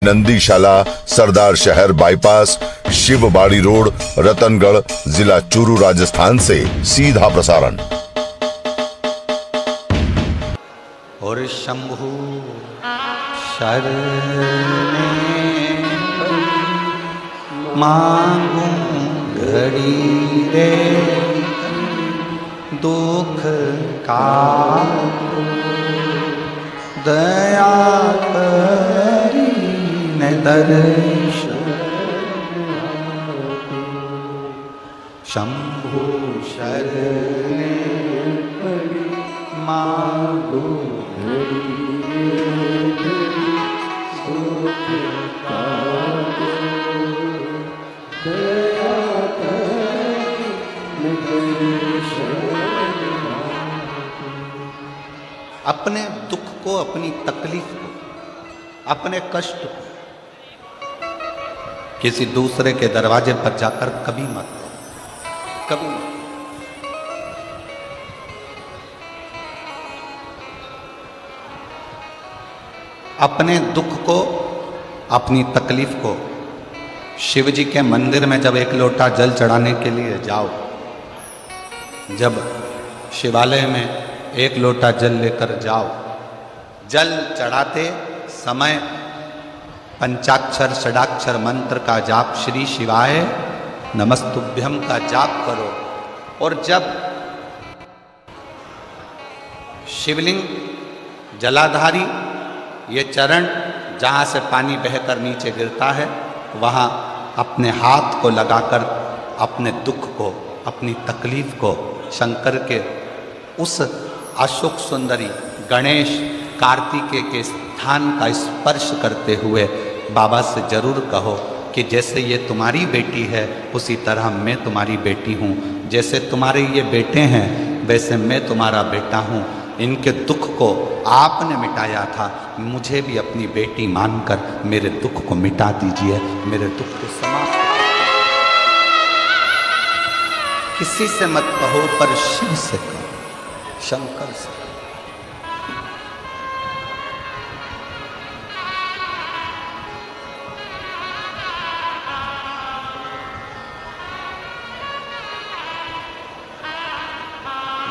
नंदीशाला, सरदार शहर bypass, Shivbari road, Ratangarh, जिला चूरू, राजस्थान से सीधा प्रसारण। और शंभु शरणे मांगू घड़ी रे दुख का दया करी न दर्शन शंभु शरणे मांगू अपने दुख को, अपनी तकलीफ को, अपने कष्ट को किसी दूसरे के दरवाजे पर जाकर कभी मत, कभी मत। अपने दुख को, अपनी तकलीफ को शिव जी के मंदिर में जब एक लोटा जल चढ़ाने के लिए जाओ, जब शिवालय में एक लोटा जल लेकर जाओ, जल चढ़ाते समय पंचाक्षर षडाक्षर मंत्र का जाप, श्री शिवाय नमस्तुभ्यम का जाप करो। और जब शिवलिंग जलाधारी ये चरण जहाँ से पानी बहकर नीचे गिरता है, वहाँ अपने हाथ को लगाकर अपने दुख को, अपनी तकलीफ को शंकर के उस अशोक सुंदरी गणेश कार्तिकेय के स्थान का स्पर्श करते हुए बाबा से जरूर कहो कि जैसे ये तुम्हारी बेटी है उसी तरह मैं तुम्हारी बेटी हूँ, जैसे तुम्हारे ये बेटे हैं वैसे मैं तुम्हारा बेटा हूँ। इनके दुख को आपने मिटाया था, मुझे भी अपनी बेटी मानकर मेरे दुख को मिटा दीजिए, मेरे दुख को समाप्त किसी से मत कहो पर शिव से कहो, शंकर से।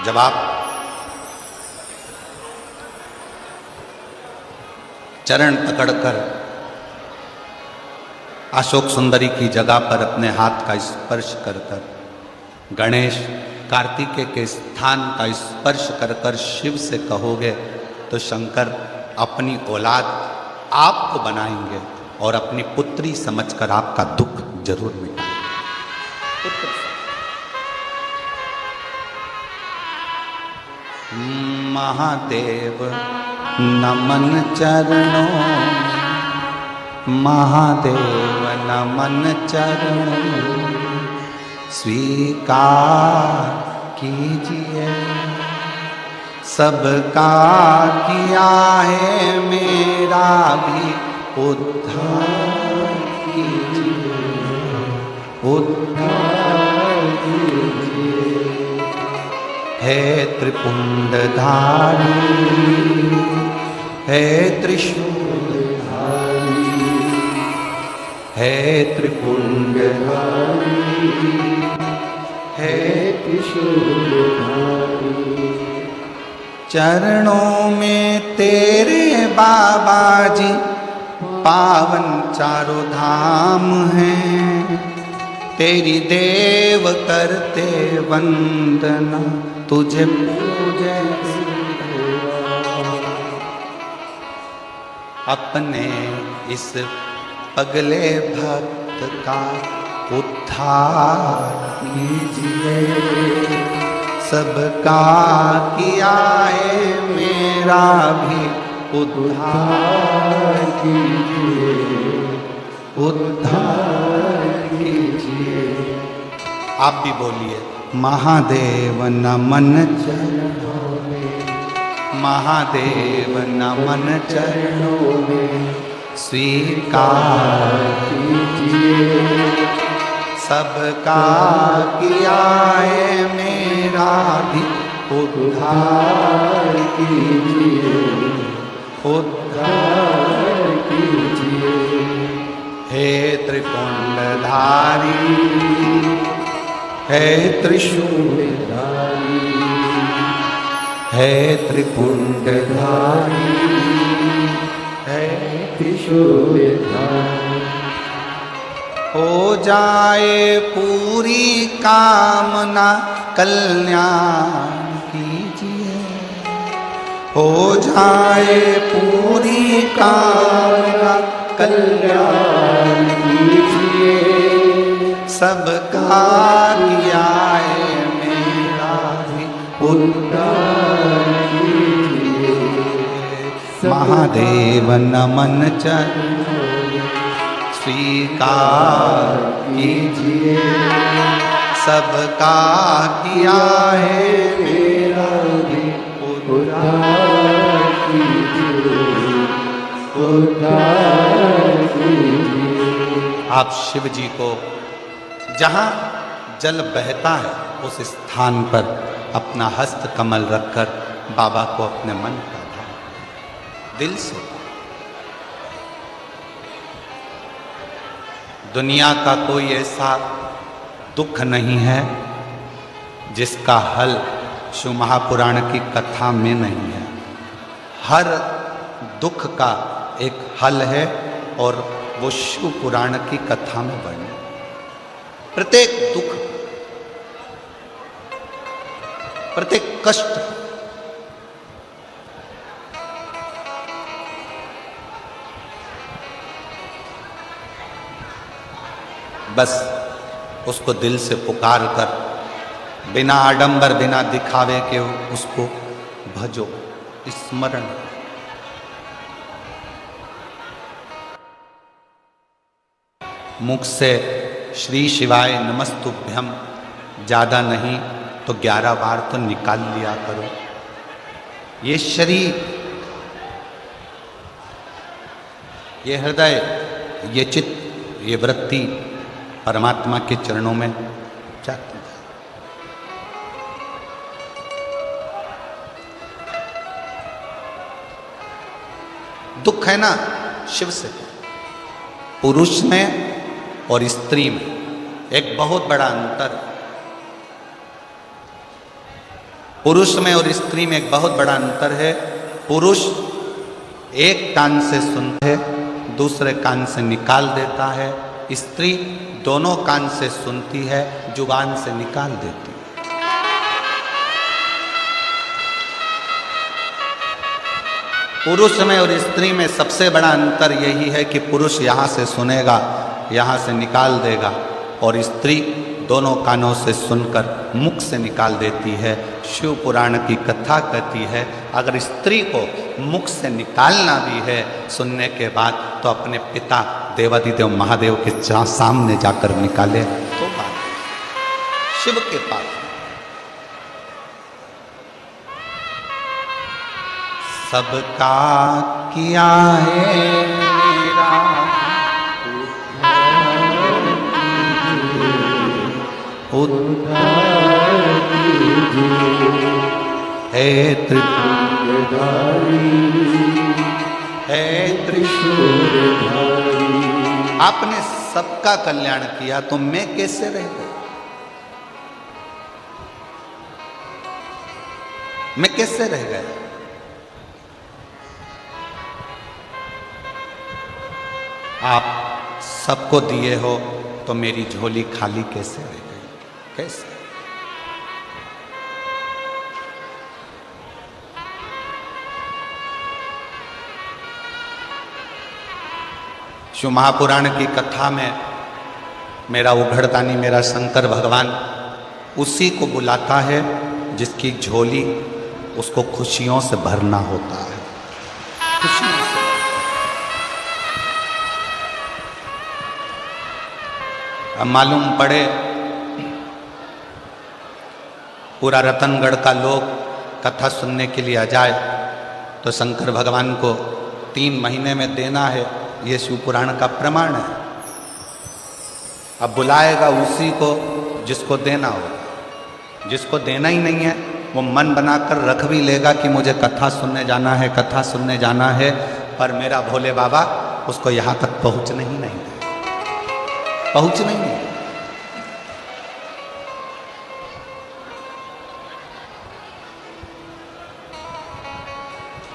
जब आप चरण पकड़कर अशोक सुंदरी की जगह पर अपने हाथ का स्पर्श कर कर, गणेश कार्तिकेय के स्थान का स्पर्श कर कर शिव से कहोगे तो शंकर अपनी औलाद आपको बनाएंगे और अपनी पुत्री समझकर आपका दुख जरूर मिटाएंगे। महादेव नमन चरणों, महादेव नमन चरणों स्वीकार कीजिए, सबका किया है मेरा भी उद्धार कीजिए, उद्धार कीजिए। हे त्रिपुंडधारी, हे त्रिशूलधारी, हे त्रिपुंडधारी, हे त्रिशूलधारी। चरणों में तेरे बाबा जी पावन चारों धाम हैं, तेरी देव करते वंदना, तुझे पूजे अपने इस पगले भक्त का उद्धार कीजिए, सबका किया है मेरा भी उद्धार कीजिए, उद्धार कीजिए। आप भी बोलिए, महादेव नमन चरणों में, महादेव नमन चरणों में स्वीकार कीजिए, सबका किया है मेरा भी उद्धार कीजिए, उद्धार कीजिए। हे त्रिपुंडधारी, हे त्रिशूलधारी, हे त्रिपुंडधारी, हे त्रिशूलधारी। हो जाए पूरी कामना कल्याण कीजिए, हो जाए पूरी कामना कल्याण कीजिए, सबका किया है मेरा भी उद्धार कीजिए। महादेव नमन चरण स्वीकार कीजिए, सबका किया है मेरा भी उद्धार कीजिए, उद्धार कीजिए। आप शिव जी को जहाँ जल बहता है उस स्थान पर अपना हस्त कमल रखकर बाबा को अपने मन का भाव दिल से। दुनिया का कोई ऐसा दुख नहीं है जिसका हल शिव महापुराण की कथा में नहीं है। हर दुख का एक हल है और वो शिव पुराण की कथा में वर्णित। प्रत्येक दुख, प्रत्येक कष्ट बस उसको दिल से पुकार कर, बिना आडंबर बिना दिखावे के उसको भजो, स्मरण। मुख से श्री शिवाय नमस्तुभ्यम ज़्यादा नहीं तो 11 बार तो निकाल लिया करो। ये शरीर, ये हृदय, ये चित्त, ये वृत्ति परमात्मा के चरणों में जाती है। दुख है ना शिव से, पुरुष में और स्त्री में एक बहुत बड़ा अंतर है। पुरुष में और स्त्री में एक बहुत बड़ा अंतर है। पुरुष एक कान से सुनते है, दूसरे कान से निकाल देता है। स्त्री दोनों कान से सुनती है, जुबान से निकाल देती है। पुरुष में और स्त्री में सबसे बड़ा अंतर यही है कि पुरुष यहाँ से सुनेगा, यहाँ से निकाल देगा, और स्त्री दोनों कानों से सुनकर मुख से निकाल देती है। शिव पुराण की कथा कहती है अगर स्त्री को मुख से निकालना भी है सुनने के बाद तो अपने पिता देवादिदेव महादेव के सामने जाकर निकाले तो बात शिव के पास। सबका किया है मेरा उद्धार कीजिए, हे त्रिपुंडधारी, हे त्रिशूलधारी। आपने सबका कल्याण किया तो मैं कैसे रह गया? मैं कैसे रह गया? आप सबको दिए हो तो मेरी झोली खाली कैसे रह गई? कैसे? शिव महापुराण की कथा में मेरा उघड़दानी, मेरा शंकर भगवान उसी को बुलाता है जिसकी झोली उसको खुशियों से भरना होता है। खुशियों से। अब मालूम पड़े पूरा रतनगढ़ का लोग कथा सुनने के लिए आ जाए तो शंकर भगवान को 3 महीने में देना है, ये शिव पुराण का प्रमाण है। अब बुलाएगा उसी को जिसको देना हो। जिसको देना ही नहीं है वो मन बनाकर रख भी लेगा कि मुझे कथा सुनने जाना है, कथा सुनने जाना है, पर मेरा भोले बाबा उसको यहाँ तक पहुँचने ही नहीं देगा। पहुंचना ही नहीं।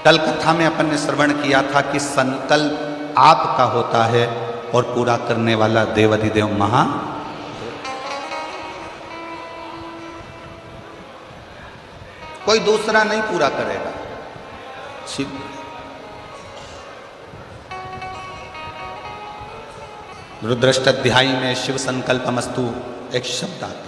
कल कथा में अपन ने श्रवण किया था कि संकल्प आपका होता है और पूरा करने वाला देवाधिदेव महा। कोई दूसरा नहीं पूरा करेगा, शिव। रुद्राष्टध्यायी में शिव संकल्पमस्तु एक शब्द आता है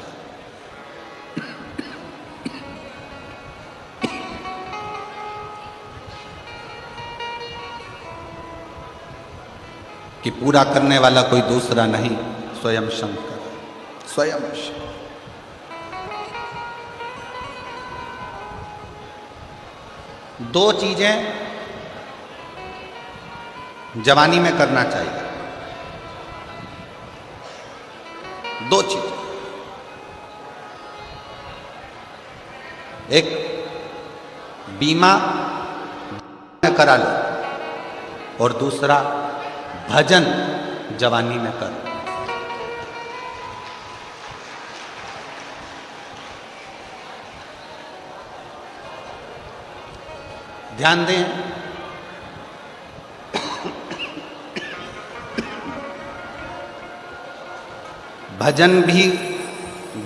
कि पूरा करने वाला कोई दूसरा नहीं, स्वयं शंकर, स्वयं शिव। दो चीजें जवानी में करना चाहिए, दो चीजें। एक बीमा करा लो और दूसरा भजन जवानी में कर। ध्यान दें, भजन भी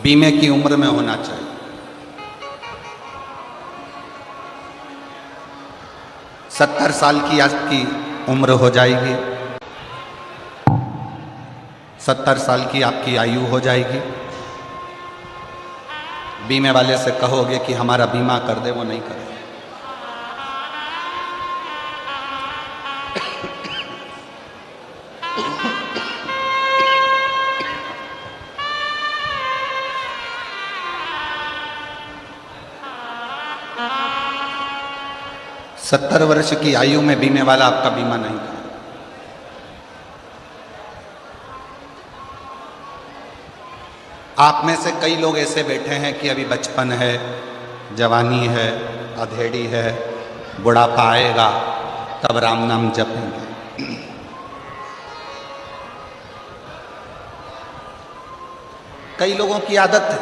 बीमे की उम्र में होना चाहिए। सत्तर साल की आपकी उम्र हो जाएगी, 70 साल की आपकी आयु हो जाएगी, बीमे वाले से कहोगे कि हमारा बीमा कर दे, वो नहीं करे। सत्तर वर्ष की आयु में बीमे वाला आपका बीमा नहीं करे। आप में से कई लोग ऐसे बैठे हैं कि अभी बचपन है, जवानी है, अधेड़ी है, बुढ़ापा आएगा तब राम नाम जपेंगे। कई लोगों की आदत है,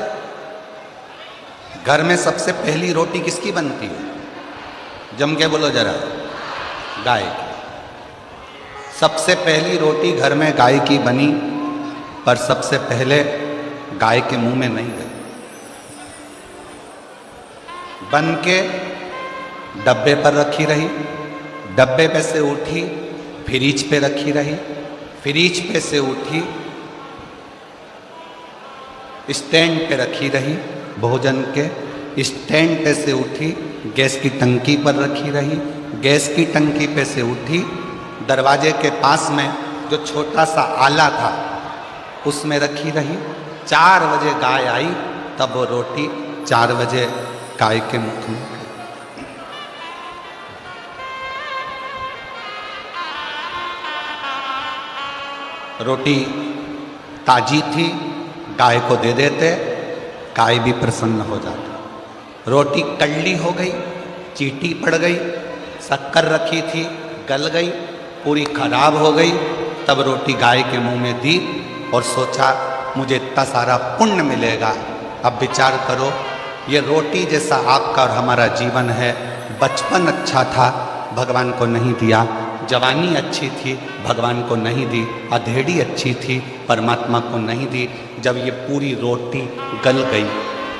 घर में सबसे पहली रोटी किसकी बनती है? जम के बोलो जरा, गाय की। सबसे पहली रोटी घर में गाय की बनी, पर सबसे पहले गाय के मुंह में नहीं गई, बन के डब्बे पर रखी रही, डब्बे पे से उठी फ्रिज पे रखी रही, फ्रिज पे से उठी स्टैंड पे रखी रही, भोजन के स्टैंड पे से उठी गैस की टंकी पर रखी रही, गैस की टंकी पे से उठी दरवाजे के पास में जो छोटा सा आला था उसमें रखी रही। 4 बजे गाय आई तब वो रोटी 4 बजे गाय के मुख में गई। रोटी ताजी थी, गाय को दे देते, गाय भी प्रसन्न हो जाती। रोटी कड़ली हो गई, चीटी पड़ गई, शक्कर रखी थी गल गई, पूरी खराब हो गई, तब रोटी गाय के मुंह में दी और सोचा मुझे इतना सारा पुण्य मिलेगा। अब विचार करो, ये रोटी जैसा आपका और हमारा जीवन है। बचपन अच्छा था, भगवान को नहीं दिया, जवानी अच्छी थी, भगवान को नहीं दी, अधेड़ी अच्छी थी, परमात्मा को नहीं दी। जब ये पूरी रोटी गल गई,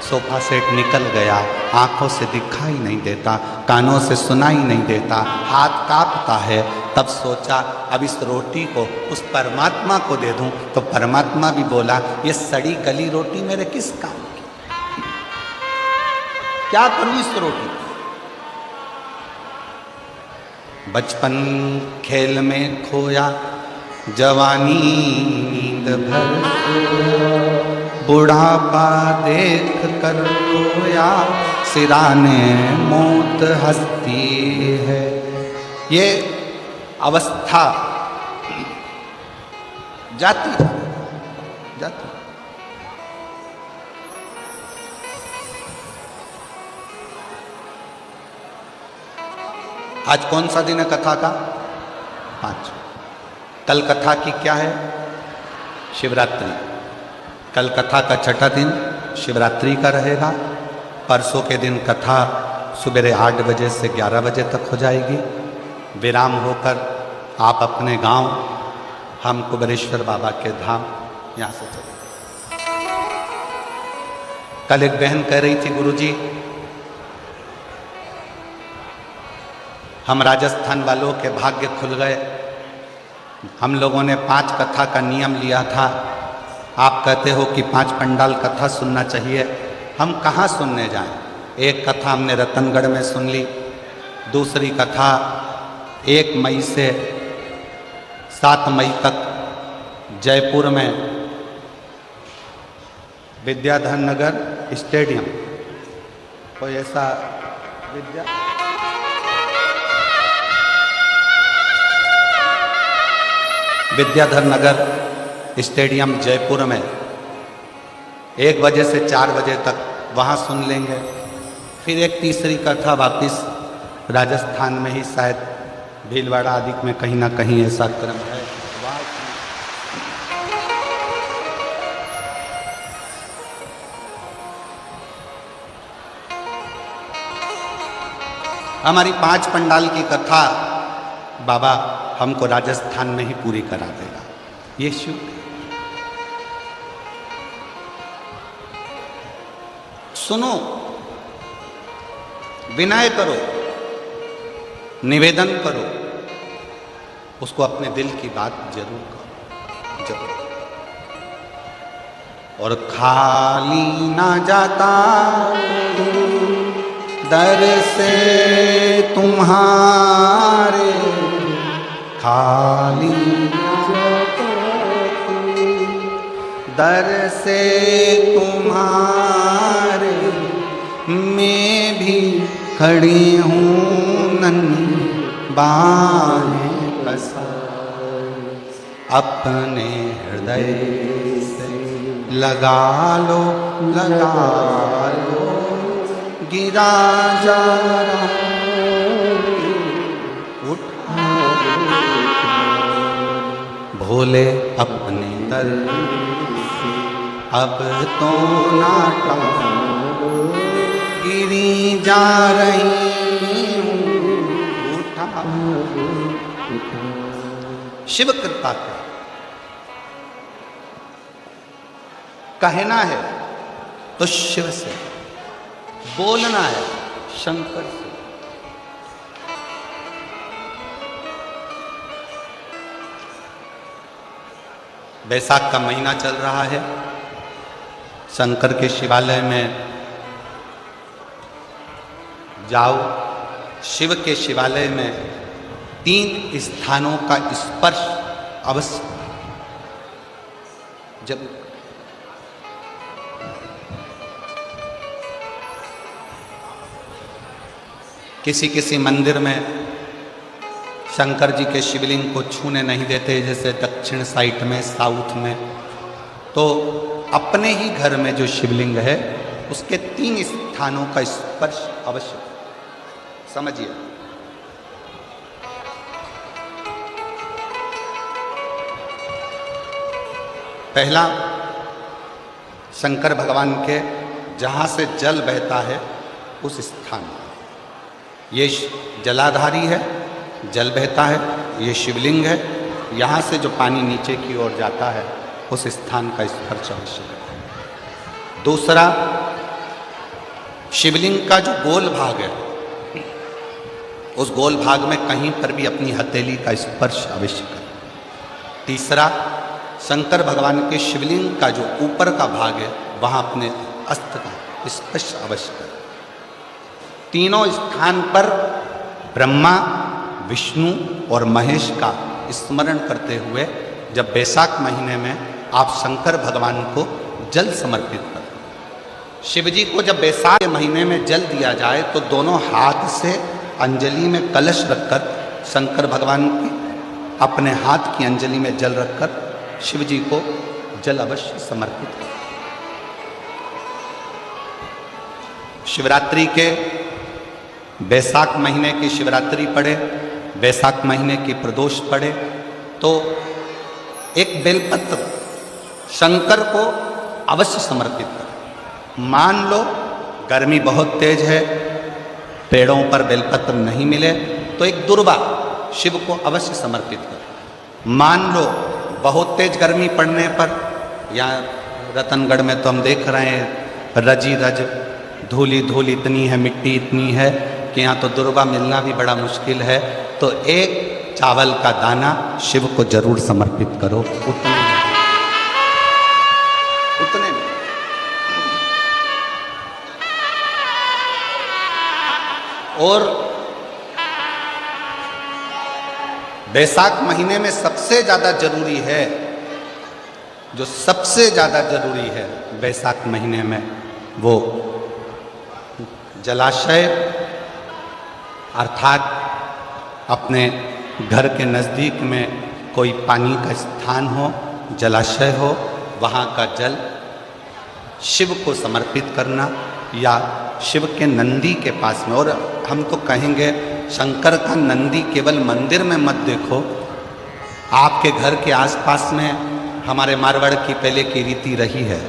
सोफा सेट निकल गया, आंखों से दिखाई नहीं देता, कानों से सुनाई नहीं देता, हाथ कांपता है, तब सोचा अब इस रोटी को उस परमात्मा को दे दूं। तो परमात्मा भी बोला ये सड़ी गली रोटी मेरे किस काम की, क्या करूं इस रोटी को? बचपन खेल में खोया, जवानी नींद भर सोया, बुढ़ापा देख कर खोया, सिराने मौत हंसती है। ये अवस्था जाती है, जाती। आज कौन सा दिन है कथा का? 5। कल कथा की क्या है? शिवरात्रि। कल कथा का छठा दिन शिवरात्रि का रहेगा। परसों के दिन कथा सुबह 8 बजे से 11 बजे तक हो जाएगी। विराम होकर आप अपने गांव, हम कुबेरेश्वर बाबा के धाम यहाँ से चले। कल एक बहन कह रही थी, गुरुजी हम राजस्थान वालों के भाग्य खुल गए। हम लोगों ने 5 कथा का नियम लिया था। आप कहते हो कि 5 पंडाल कथा सुनना चाहिए। हम कहाँ सुनने जाएं? एक कथा हमने रतनगढ़ में सुन ली, दूसरी कथा 1 मई से 7 मई तक जयपुर में विद्याधर नगर स्टेडियम, कोई ऐसा विद्याधर नगर स्टेडियम जयपुर में 1 बजे से 4 बजे तक वहाँ सुन लेंगे। फिर एक तीसरी कथा वापिस राजस्थान में ही, शायद भीलवाड़ा आदि में कहीं ना कहीं ऐसा क्रम है। हमारी 5 पंडाल की कथा बाबा हमको राजस्थान में ही पूरी करा देगा। ये शुभ सुनो, विनय करो, निवेदन करो, उसको अपने दिल की बात जरूर करो, जरूर। और खाली ना जाता दर से तुम्हारे, खाली दर से तुम्हारे, मैं भी खड़ी हूँ नन्ही बाहें पसार, अपने हृदय से लगा लो, लगा लो, गिरा जा रहा उठा, भोले अपने दर अब तो नाटा, गिरी जा रही हूँ उठा। शिव कृपा कर, कहना है तो शिव से, बोलना है शंकर से। बैसाख का महीना चल रहा है। शंकर के शिवालय में जाओ। शिव के शिवालय में 3 स्थानों का स्पर्श अवश्य जब किसी मंदिर में शंकर जी के शिवलिंग को छूने नहीं देते, जैसे दक्षिण साइड में, साउथ में, तो अपने ही घर में जो शिवलिंग है उसके 3 स्थानों का स्पर्श अवश्य समझिए। पहला, शंकर भगवान के जहां से जल बहता है उस स्थान, ये जलाधारी है, जल बहता है, ये शिवलिंग है। यहाँ से जो पानी नीचे की ओर जाता है उस स्थान का स्पर्श अवश्य करें। दूसरा, शिवलिंग का जो गोल भाग है उस गोल भाग में कहीं पर भी अपनी हथेली का स्पर्श अवश्य करें। तीसरा, शंकर भगवान के शिवलिंग का जो ऊपर का भाग है वहाँ अपने अस्त्र का स्पर्श अवश्य करें। तीनों स्थान पर ब्रह्मा, विष्णु और महेश का स्मरण करते हुए जब बैसाख महीने में आप शंकर भगवान को जल समर्पित करें। शिव जी को जब बैसाख के महीने में जल दिया जाए तो दोनों हाथ से अंजलि में कलश रखकर शंकर भगवान की अपने हाथ की अंजलि में जल रखकर शिव जी को जल अवश्य समर्पित करें। शिवरात्रि के बैसाख महीने की शिवरात्रि पड़े, बैसाख महीने की प्रदोष पड़े तो एक बेलपत्र शंकर को अवश्य समर्पित करो। मान लो गर्मी बहुत तेज है, पेड़ों पर बेलपत्र नहीं मिले, तो एक दुर्वा शिव को अवश्य समर्पित करो। मान लो बहुत तेज गर्मी पड़ने पर, यहाँ रतनगढ़ में तो हम देख रहे हैं रजी रज धूली धूल इतनी है, मिट्टी इतनी है कि यहाँ तो दुर्वा मिलना भी बड़ा मुश्किल है, तो एक चावल का दाना शिव को जरूर समर्पित करो। उतने में और बैसाख महीने में सबसे ज़्यादा जरूरी है, जो सबसे ज़्यादा जरूरी है बैसाख महीने में, वो जलाशय अर्थात अपने घर के नज़दीक में कोई पानी का स्थान हो, जलाशय हो, वहाँ का जल शिव को समर्पित करना, या शिव के नंदी के पास में। और हम तो कहेंगे शंकर का नंदी केवल मंदिर में मत देखो, आपके घर के आसपास में हमारे मारवाड़ की पहले की रीति रही है।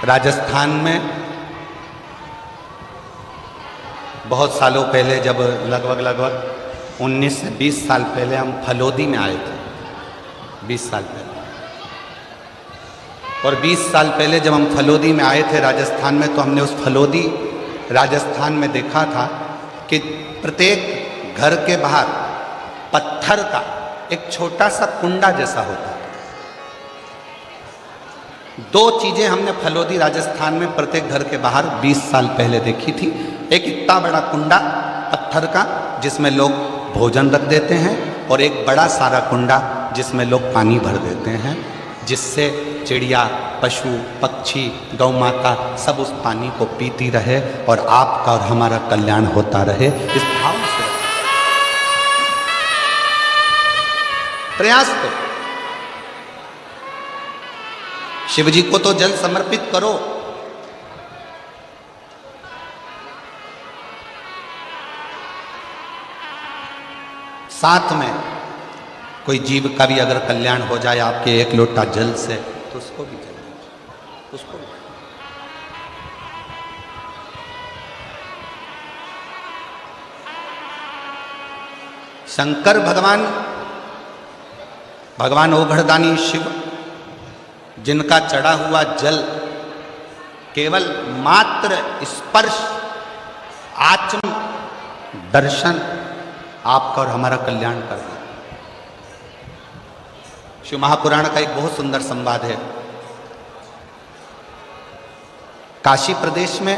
राजस्थान में बहुत सालों पहले, जब लगभग 19 से 20 साल पहले हम फलोदी में आए थे, 20 साल पहले, और 20 साल पहले जब हम फलोदी में आए थे राजस्थान में, तो हमने उस फलोदी राजस्थान में देखा था कि प्रत्येक घर के बाहर पत्थर का एक छोटा सा कुंडा जैसा होता है। दो चीजें हमने फलोदी राजस्थान में प्रत्येक घर के बाहर 20 साल पहले देखी थी। एक इतना बड़ा कुंडा पत्थर का जिसमें लोग भोजन रख देते हैं, और एक बड़ा सारा कुंडा जिसमें लोग पानी भर देते हैं, जिससे चिड़िया, पशु, पक्षी, गौ माता सब उस पानी को पीती रहे और आपका और हमारा कल्याण होता रहे। इस भाव से प्रयास करो। शिव जी को तो जल समर्पित करो, साथ में कोई जीव का भी अगर कल्याण हो जाए आपके एक लोटा जल से, तो उसको भी जल दीजिए, उसको भी। शंकर भगवान ओघड़दानी शिव, जिनका चढ़ा हुआ जल केवल मात्र स्पर्श, आचम दर्शन आपका और हमारा कल्याण कर दे। शिव महापुराण का एक बहुत सुंदर संवाद है। काशी प्रदेश में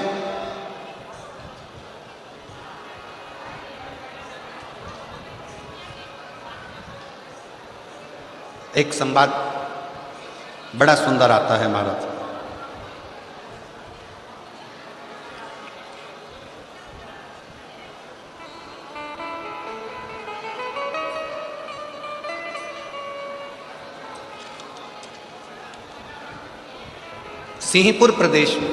एक संवाद बड़ा सुंदर आता है महाराज। सिंहपुर प्रदेश में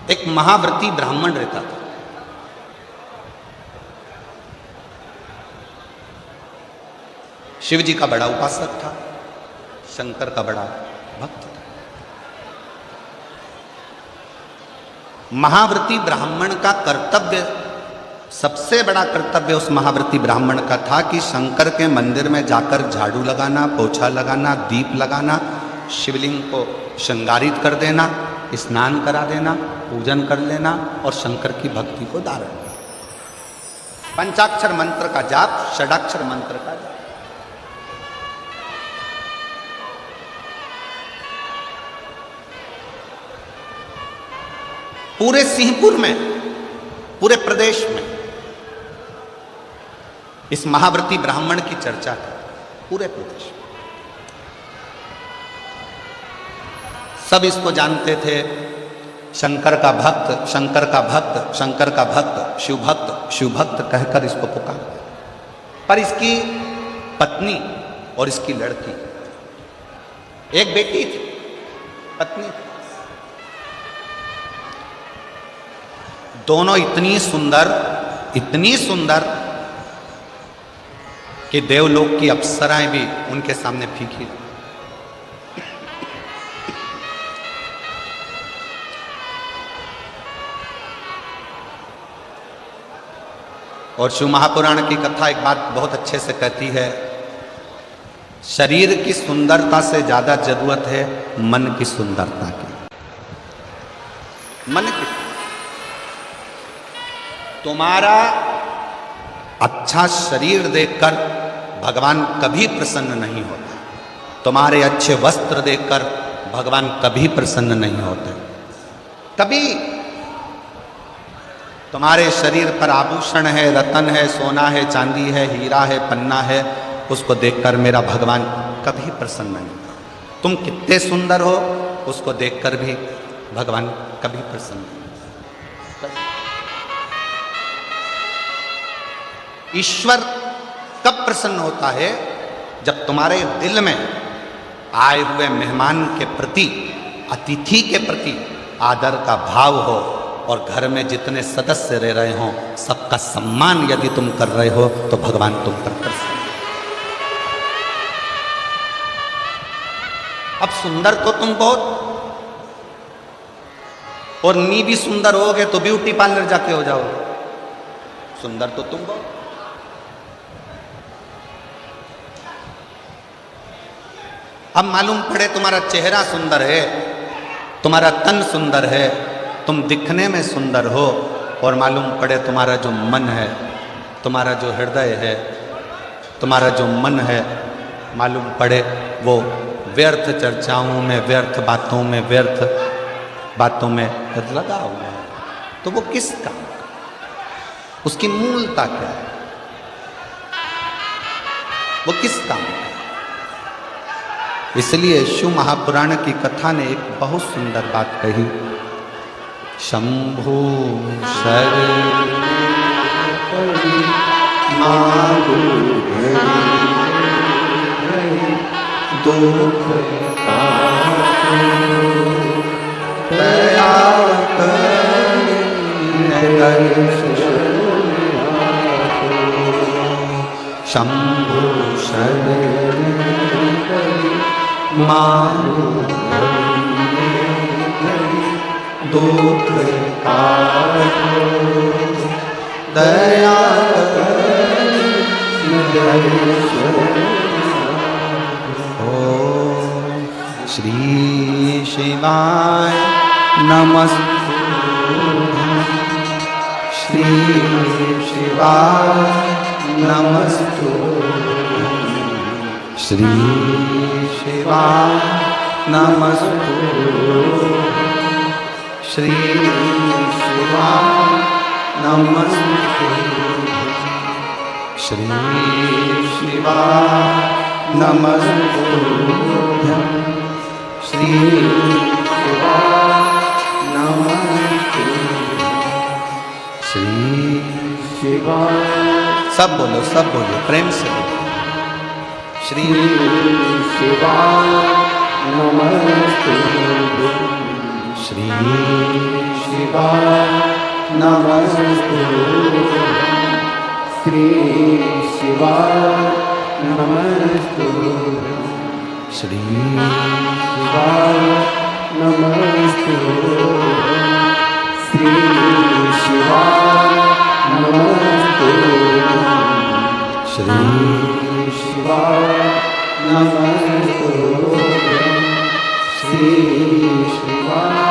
एक महाव्रती ब्राह्मण रहता था। शिव जी का बड़ा उपासक था, शंकर का बड़ा भक्त था। महाव्रती ब्राह्मण का कर्तव्य, सबसे बड़ा कर्तव्य उस महाव्रती ब्राह्मण का था कि शंकर के मंदिर में जाकर झाड़ू लगाना, पोछा लगाना, दीप लगाना, शिवलिंग को श्रृंगारित कर देना, स्नान करा देना, पूजन कर लेना और शंकर की भक्ति को धारण करना। पंचाक्षर मंत्र का जाप, षडाक्षर मंत्र का जाप। पूरे सिंहपुर में, पूरे प्रदेश में इस महाव्रती ब्राह्मण की चर्चा थी, पूरे प्रदेश में सब इसको जानते थे। शंकर का भक्त, शंकर का भक्त, शंकर का भक्त, शिव भक्त, शिव भक्त कहकर इसको पुकारते। पर इसकी पत्नी और इसकी लड़की, एक बेटी थी, पत्नी, दोनों इतनी सुंदर कि देवलोक की अप्सराएं भी उनके सामने फीकी। और शिव महापुराण की कथा एक बात बहुत अच्छे से कहती है, शरीर की सुंदरता से ज्यादा जरूरत है मन की सुंदरता की। मन की, तुम्हारा अच्छा शरीर देखकर भगवान कभी प्रसन्न नहीं होता, तुम्हारे अच्छे वस्त्र देखकर भगवान कभी प्रसन्न नहीं होते। कभी तुम्हारे शरीर पर आभूषण है, रतन है, सोना है, चांदी है, हीरा है, पन्ना है, उसको देखकर मेरा भगवान कभी प्रसन्न नहीं। तुम कितने सुंदर हो उसको देखकर भी भगवान कभी प्रसन्न नहीं। ईश्वर कब प्रसन्न होता है? जब तुम्हारे दिल में आए हुए मेहमान के प्रति, अतिथि के प्रति आदर का भाव हो और घर में जितने सदस्य रह रहे हों सबका सम्मान यदि तुम कर रहे हो तो भगवान तुम पर प्रसन्न। अब सुंदर तो तुम बहुत, और नी भी सुंदर होगे तो ब्यूटी पार्लर जाके हो जाओगे। सुंदर तो तुम बहुत। अब मालूम पड़े तुम्हारा चेहरा सुंदर है, तुम्हारा तन सुंदर है, तुम दिखने में सुंदर हो, और मालूम पड़े तुम्हारा जो मन है, तुम्हारा जो हृदय है, तुम्हारा जो मन है, मालूम पड़े वो व्यर्थ चर्चाओं में, व्यर्थ बातों में, व्यर्थ बातों में लगा हुआ है, तो वो किस काम का? उसकी मूलता क्या है? वो किस काम का? इसलिए शिव महापुराण की कथा ने एक बहुत सुंदर बात कही, शंभु शरण दुख दया शंभु शरण मानो दुख काटो दया ओम श्री शिवाय नमस्तुभ्यं, श्री शिवाय नमस्तुभ्यं, श्री शिवाय नमस्तुभ्यं, श्री शिवाय नमस्तुभ्यं, श्री शिवाय नमस्तुभ्यं, श्री शिवाय नमस्तुभ्यं, श्री शिवाय। सब बोलो, सब बोलो, प्रेम से बोलो। श्री शिवाय नमस्तुभ्यं, श्री शिवाय नमस्तुभ्यं, श्री शिवाय नमस्तुभ्यं, श्री शिवाय नमस्तुभ्यं, श्री शिवाय नमस्तुभ्यं, श्री शिवाय नमस्तुभ्यं, श्री शिवाय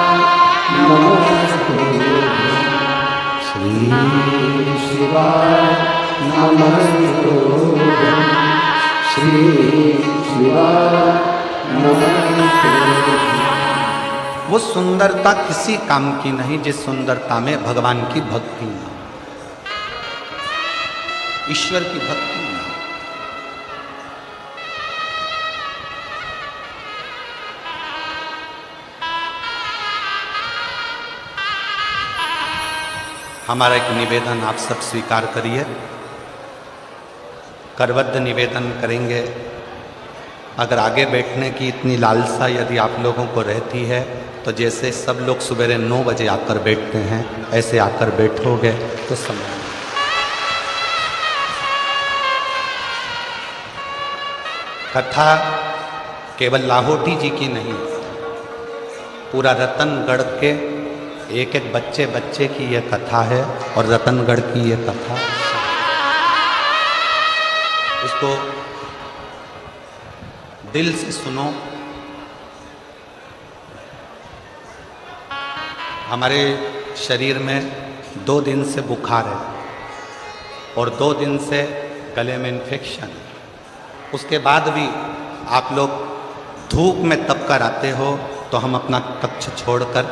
नमस्तुभ्यं, श्री शिवाय नमस्तुभ्यं, श्री शिवाय नमस्तुभ्यं। वो सुंदरता किसी काम की नहीं जिस सुंदरता में भगवान की भक्ति ना, ईश्वर की भक्ति ना। हमारा एक निवेदन आप सब स्वीकार करिए, करबद्ध निवेदन करेंगे। अगर आगे बैठने की इतनी लालसा यदि आप लोगों को रहती है तो जैसे सब लोग सवेरे 9 बजे आकर बैठते हैं ऐसे आकर बैठोगे तो समय। कथा केवल लाहौटी जी की नहीं, पूरा रतनगढ़ के एक एक बच्चे बच्चे की ये कथा है और रतनगढ़ की ये कथा। इसको दिल से सुनो। हमारे शरीर में 2 दिन से बुखार है और 2 दिन से गले में इन्फेक्शन। उसके बाद भी आप लोग धूप में तप कर आते हो, तो हम अपना कक्ष छोड़कर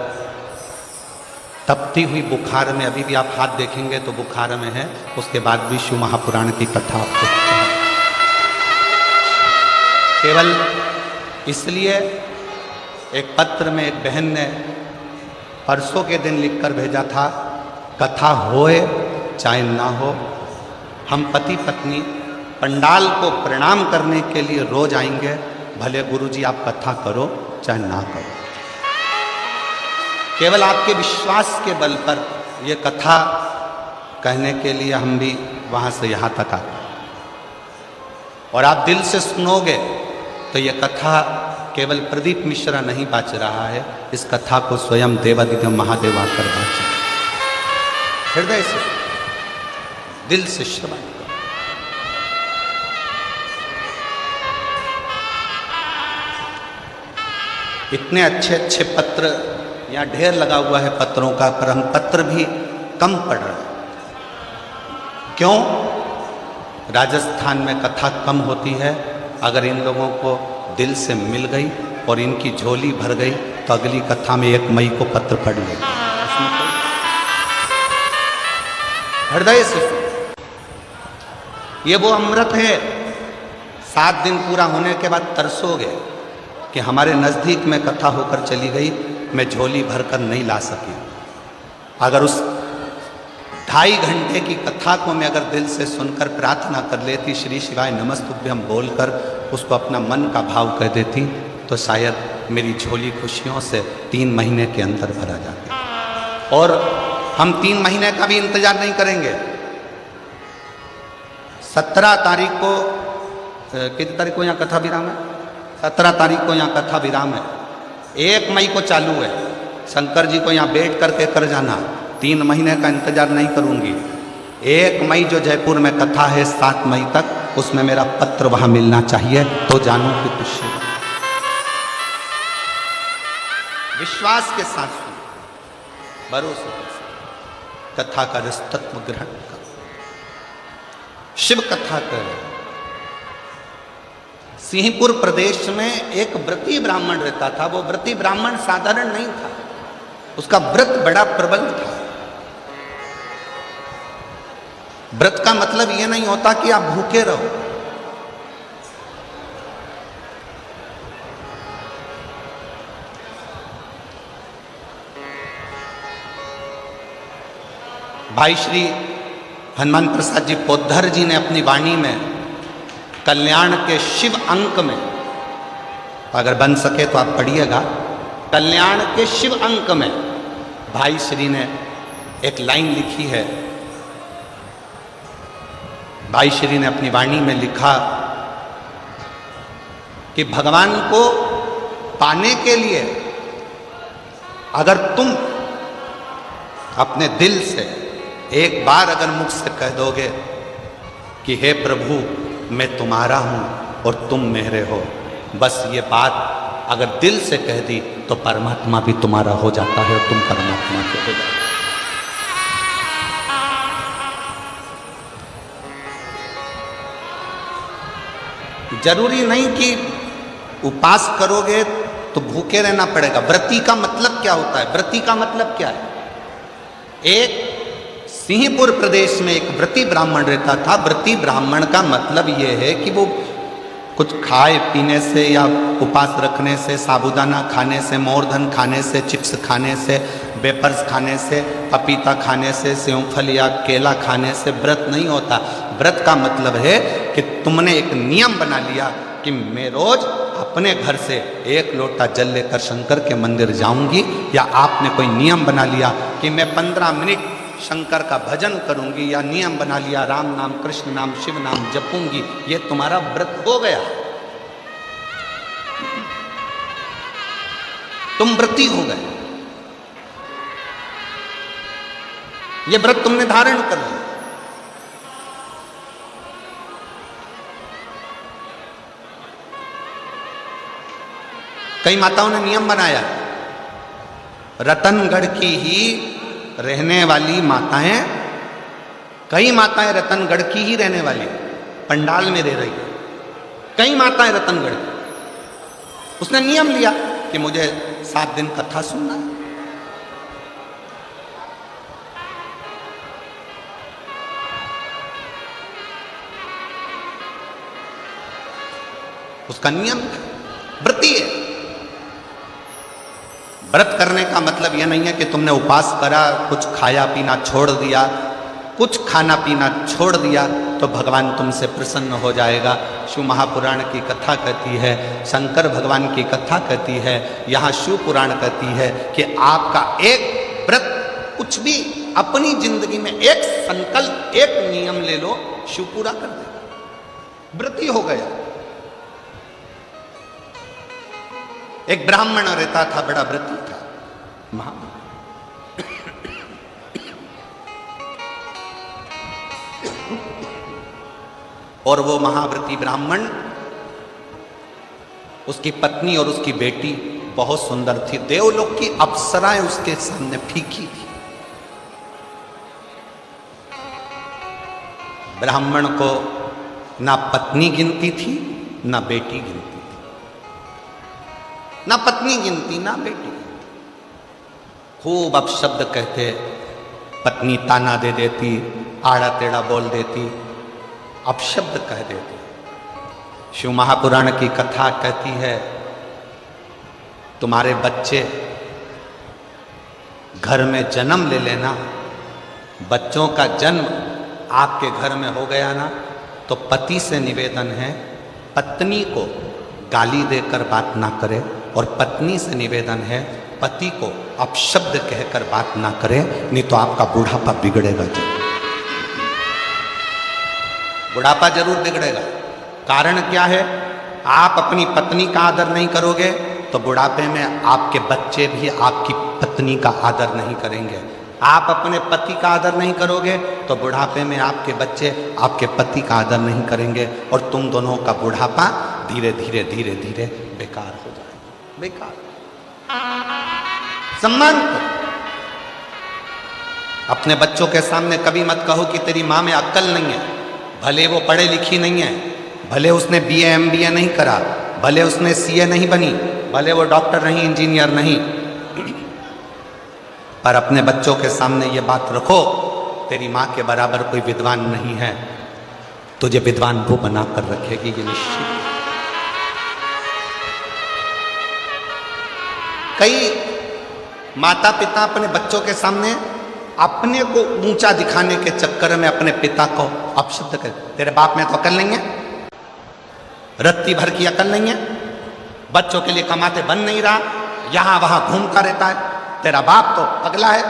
तपती हुई बुखार में, अभी भी आप हाथ देखेंगे तो बुखार में है, उसके बाद भी शिव महापुराण की कथा आपको केवल इसलिए। एक पत्र में एक बहन ने परसों के दिन लिखकर भेजा था, कथा होए चाहे ना हो, हम पति पत्नी पंडाल को प्रणाम करने के लिए रोज आएंगे, भले गुरुजी आप कथा करो चाहे ना करो। केवल आपके विश्वास के बल पर यह कथा कहने के लिए हम भी वहां से यहां तक आते हैं, और आप दिल से सुनोगे तो यह कथा केवल प्रदीप मिश्रा नहीं बाच रहा है, इस कथा को स्वयं देवादिदेव महादेव आकर बाचे। हृदय से, दिल से श्रवण करो। इतने अच्छे अच्छे पत्र यहाँ ढेर लगा हुआ है पत्रों का, पर हम पत्र भी कम पढ़ रहे हैं। क्यों? राजस्थान में कथा कम होती है। अगर इन लोगों को दिल से मिल गई और इनकी झोली भर गई तो अगली कथा में 1 मई को पत्र पढ़ लेंगे। हृदय से ये वो अमृत है, 7 दिन पूरा होने के बाद तरसोगे कि हमारे नज़दीक में कथा होकर चली गई, मैं झोली भरकर नहीं ला सकी। अगर उस 2.5 घंटे की कथा को मैं अगर दिल से सुनकर प्रार्थना कर लेती, श्री शिवाय नमस्तुभ्यम बोलकर उसको अपना मन का भाव कह देती, तो शायद मेरी झोली खुशियों से 3 महीने के अंदर भरा जाती। और हम 3 महीने का भी इंतजार नहीं करेंगे। 17 तारीख को, कितनी तारीख को यहाँ कथा विराम है? 17 तारीख को यहाँ कथा विराम है। 1 मई को चालू है। शंकर जी को यहाँ बैठ करके कर जाना, 3 महीने का इंतजार नहीं करूंगी। 1 मई जो जयपुर में कथा है 7 मई तक, उसमें मेरा पत्र वहां मिलना चाहिए, तो जानू कि तुझसे विश्वास के साथ भरोसे के साथ कथा का रस तत्व ग्रहण करो। शिव कथा कर। सिंहपुर प्रदेश में एक व्रती ब्राह्मण रहता था। वो व्रती ब्राह्मण साधारण नहीं था, उसका व्रत बड़ा प्रबल था। व्रत का मतलब यह नहीं होता कि आप भूखे रहो। भाई श्री हनुमान प्रसाद जी पोद्धर जी ने अपनी वाणी में कल्याण के शिव अंक में, अगर बन सके तो आप पढ़िएगा, कल्याण के शिव अंक में भाई श्री ने एक लाइन लिखी है। भाई श्री ने अपनी वाणी में लिखा कि भगवान को पाने के लिए अगर तुम अपने दिल से एक बार अगर मुख से कह दोगे कि हे प्रभु मैं तुम्हारा हूं और तुम मेरे हो, बस ये बात अगर दिल से कह दी तो परमात्मा भी तुम्हारा हो जाता है और तुम परमात्मा के हो जाते। जरूरी नहीं कि उपास करोगे तो भूखे रहना पड़ेगा। व्रती का मतलब क्या होता है? व्रती का मतलब क्या है? एक सिंहपुर प्रदेश में एक व्रती ब्राह्मण रहता था। व्रती ब्राह्मण का मतलब यह है कि वो कुछ खाए पीने से या उपास रखने से, साबूदाना खाने से, मोरधन खाने से, चिप्स खाने से, वेपर्स खाने से, पपीता खाने से, सेवफल या केला खाने से व्रत नहीं होता। व्रत का मतलब है कि तुमने एक नियम बना लिया कि मैं रोज अपने घर से 1 लोटा जल लेकर शंकर के मंदिर जाऊंगी, या आपने कोई नियम बना लिया कि मैं 15 मिनट शंकर का भजन करूंगी, या नियम बना लिया राम नाम, कृष्ण नाम, शिव नाम जपूंगी, ये तुम्हारा व्रत हो गया। तुम व्रती हो गए, ये व्रत तुमने धारण कर लिया। कई माताओं ने नियम बनाया, रतनगढ़ की ही रहने वाली माताएं, कई माताएं रतनगढ़ की ही रहने वाली पंडाल में रह रही है, कई माताएं रतनगढ़ की। उसने नियम लिया कि मुझे 7 दिन कथा सुनना है। उसका नियम व्रती है। व्रत करने का मतलब यह नहीं है कि तुमने उपास करा, कुछ खाया पीना छोड़ दिया, कुछ खाना पीना छोड़ दिया तो भगवान तुमसे प्रसन्न हो जाएगा। शिव महापुराण की कथा कहती है, शंकर भगवान की कथा कहती है, यहाँ शिव पुराण कहती है कि आपका एक व्रत, कुछ भी अपनी जिंदगी में एक संकल्प, एक नियम ले लो, शिव पूरा कर देगा। व्रती हो गया। एक ब्राह्मण रहता था, बड़ा व्रती था, और वो महाव्रती ब्राह्मण, उसकी पत्नी और उसकी बेटी बहुत सुंदर थी। देवलोक की अप्सराएं उसके सामने फीकी थी। ब्राह्मण को ना पत्नी गिनती थी ना बेटी गिनती थी, ना पत्नी गिनती ना बेटी। खूब अपशब्द कहते, पत्नी ताना दे देती, आड़ा टेढ़ा बोल देती, अपशब्द कह देती। शिव महापुराण की कथा कहती है, तुम्हारे बच्चे घर में जन्म ले लेना, बच्चों का जन्म आपके घर में हो गया ना, तो पति से निवेदन है, पत्नी को गाली देकर बात ना करे, और पत्नी से निवेदन है, पति को अपशब्द कहकर बात ना करे, नहीं तो आपका बुढ़ापा बिगड़ेगा जरूर। बुढ़ापा जरूर बिगड़ेगा। कारण क्या है? आप अपनी पत्नी का आदर नहीं करोगे तो बुढ़ापे में आपके बच्चे भी आपकी पत्नी का आदर नहीं करेंगे। आप अपने पति का आदर नहीं करोगे तो बुढ़ापे में आपके बच्चे आपके पति का आदर नहीं करेंगे, और तुम दोनों का बुढ़ापा धीरे धीरे धीरे धीरे बेकार हो जाएगा। बेकार। सम्मान करो। अपने बच्चों के सामने कभी मत कहो कि तेरी माँ में अक्ल नहीं है। भले वो पढ़े लिखी नहीं है, भले उसने BA MBA नहीं करा, भले उसने CA नहीं बनी, भले वो डॉक्टर नहीं, इंजीनियर नहीं, पर अपने बच्चों के सामने ये बात रखो, तेरी माँ के बराबर कोई विद्वान नहीं है, तुझे विद्वान वो बना कर रखेगी, ये निश्चित। कई माता पिता अपने बच्चों के सामने अपने को ऊंचा दिखाने के चक्कर में अपने पिता को अपशब्द कर, तेरे बाप में तो अकल नहीं है, रत्ती भर की अकल नहीं है, बच्चों के लिए कमाते बन नहीं रहा, यहां वहां घूमता रहता है, तेरा बाप तो पगला है।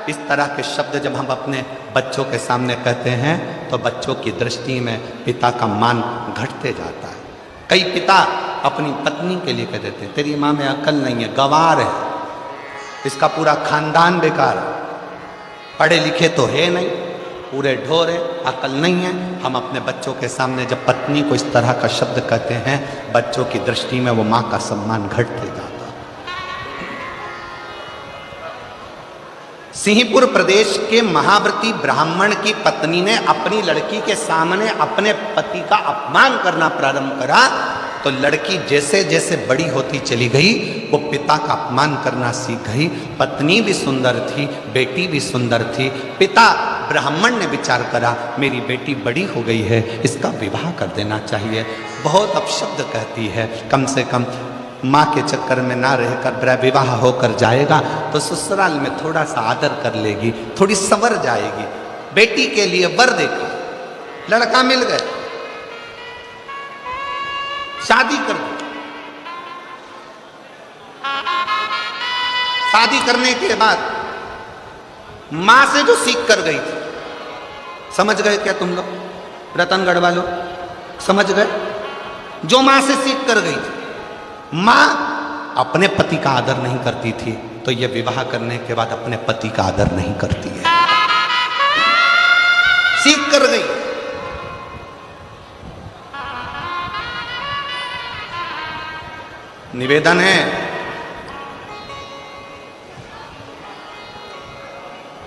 इस तरह के शब्द जब हम अपने बच्चों के सामने कहते हैं तो बच्चों की दृष्टि में पिता का मान घटते जाता है। कई पिता अपनी पत्नी के लिए कह देते हैं, तेरी माँ में अकल नहीं है, गंवार है, इसका पूरा खानदान बेकार है, पढ़े लिखे तो है नहीं, पूरे ढोर है, अकल नहीं है। हम अपने बच्चों के सामने जब पत्नी को इस तरह का शब्द कहते हैं, बच्चों की दृष्टि में वो माँ का सम्मान घटते जाता है। सिंहपुर प्रदेश के महाव्रती ब्राह्मण की पत्नी ने अपनी लड़की के सामने अपने पति का अपमान करना प्रारंभ करा, तो लड़की जैसे जैसे बड़ी होती चली गई वो पिता का अपमान करना सीख गई। पत्नी भी सुंदर थी, बेटी भी सुंदर थी। पिता ब्राह्मण ने विचार करा, मेरी बेटी बड़ी हो गई है, इसका विवाह कर देना चाहिए। बहुत अपशब्द कहती है, कम से कम माँ के चक्कर में ना रहकर विवाह होकर जाएगा तो ससुराल में थोड़ा सा आदर कर लेगी, थोड़ी संवर जाएगी। बेटी के लिए वर देखा, लड़का मिल गया, शादी कर दी। शादी करने के बाद मां से जो सीख कर गई थी, समझ गए क्या तुम लोग, रतनगढ़ वालों समझ गए? जो मां से सीख कर गई थी, मां अपने पति का आदर नहीं करती थी तो ये विवाह करने के बाद अपने पति का आदर नहीं करती है। सीख कर गई। निवेदन है,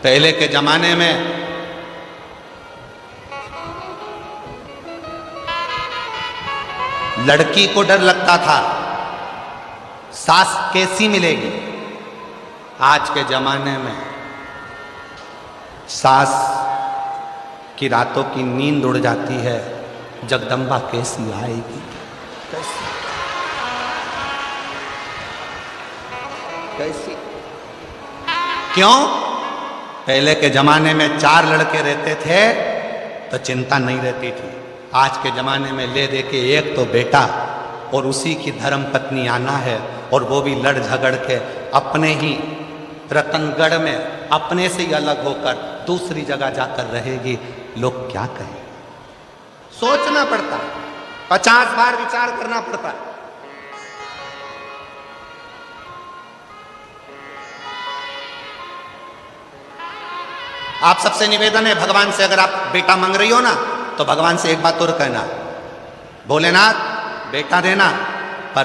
पहले के जमाने में लड़की को डर लगता था सास कैसी मिलेगी। आज के जमाने में सास की रातों की नींद उड़ जाती है, जगदम्बा कैसी आएगी, कैसी। क्यों? पहले के जमाने में 4 लड़के रहते थे तो चिंता नहीं रहती थी। आज के जमाने में ले दे के एक तो बेटा और उसी की धर्म पत्नी आना है, और वो भी लड़ झगड़ के अपने ही रतनगढ़ में अपने से ही अलग होकर दूसरी जगह जाकर रहेगी। लोग क्या कहें? सोचना पड़ता, 50 बार विचार करना पड़ता। आप सबसे निवेदन है, भगवान से अगर आप बेटा मांग रही हो ना तो भगवान से एक बात और कहना, भोलेनाथ बेटा देना, पर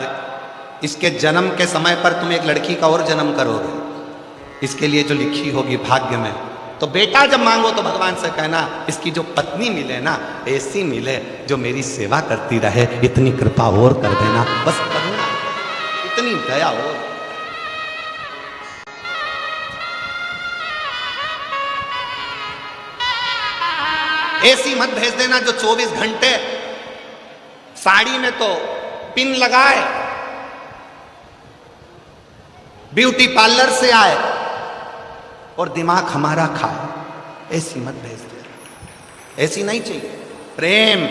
इसके जन्म के समय पर तुम एक लड़की का और जन्म करोगे, इसके लिए जो लिखी होगी भाग्य में। तो बेटा जब मांगो तो भगवान से कहना इसकी जो पत्नी मिले ना ऐसी मिले जो मेरी सेवा करती रहे, इतनी कृपा और कर देना, बस करुणा, इतनी दया और। ऐसी मत भेज देना जो 24 घंटे साड़ी में तो पिन लगाए, ब्यूटी पार्लर से आए और दिमाग हमारा खाए। ऐसी मत भेज देना, ऐसी नहीं चाहिए। प्रेम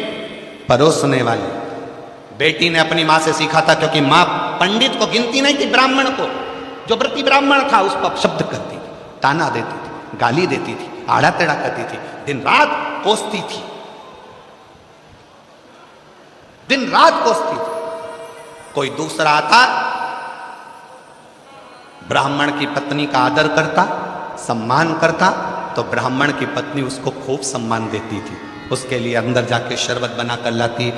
परोसने वाली। बेटी ने अपनी मां से सीखा था, क्योंकि मां पंडित को गिनती नहीं थी, ब्राह्मण को, जो व्रती ब्राह्मण था उसको अपशब्द करती थी, ताना देती थी, गाली देती थी, आड़ा टेढ़ा करती थी, दिन रात कोसती थी, दिन रात कोसती थी। कोई दूसरा आता, ब्राह्मण की पत्नी का आदर करता, सम्मान करता, तो ब्राह्मण की पत्नी उसको खूब सम्मान देती थी। उसके लिए अंदर जाके शरबत बना कर लाती,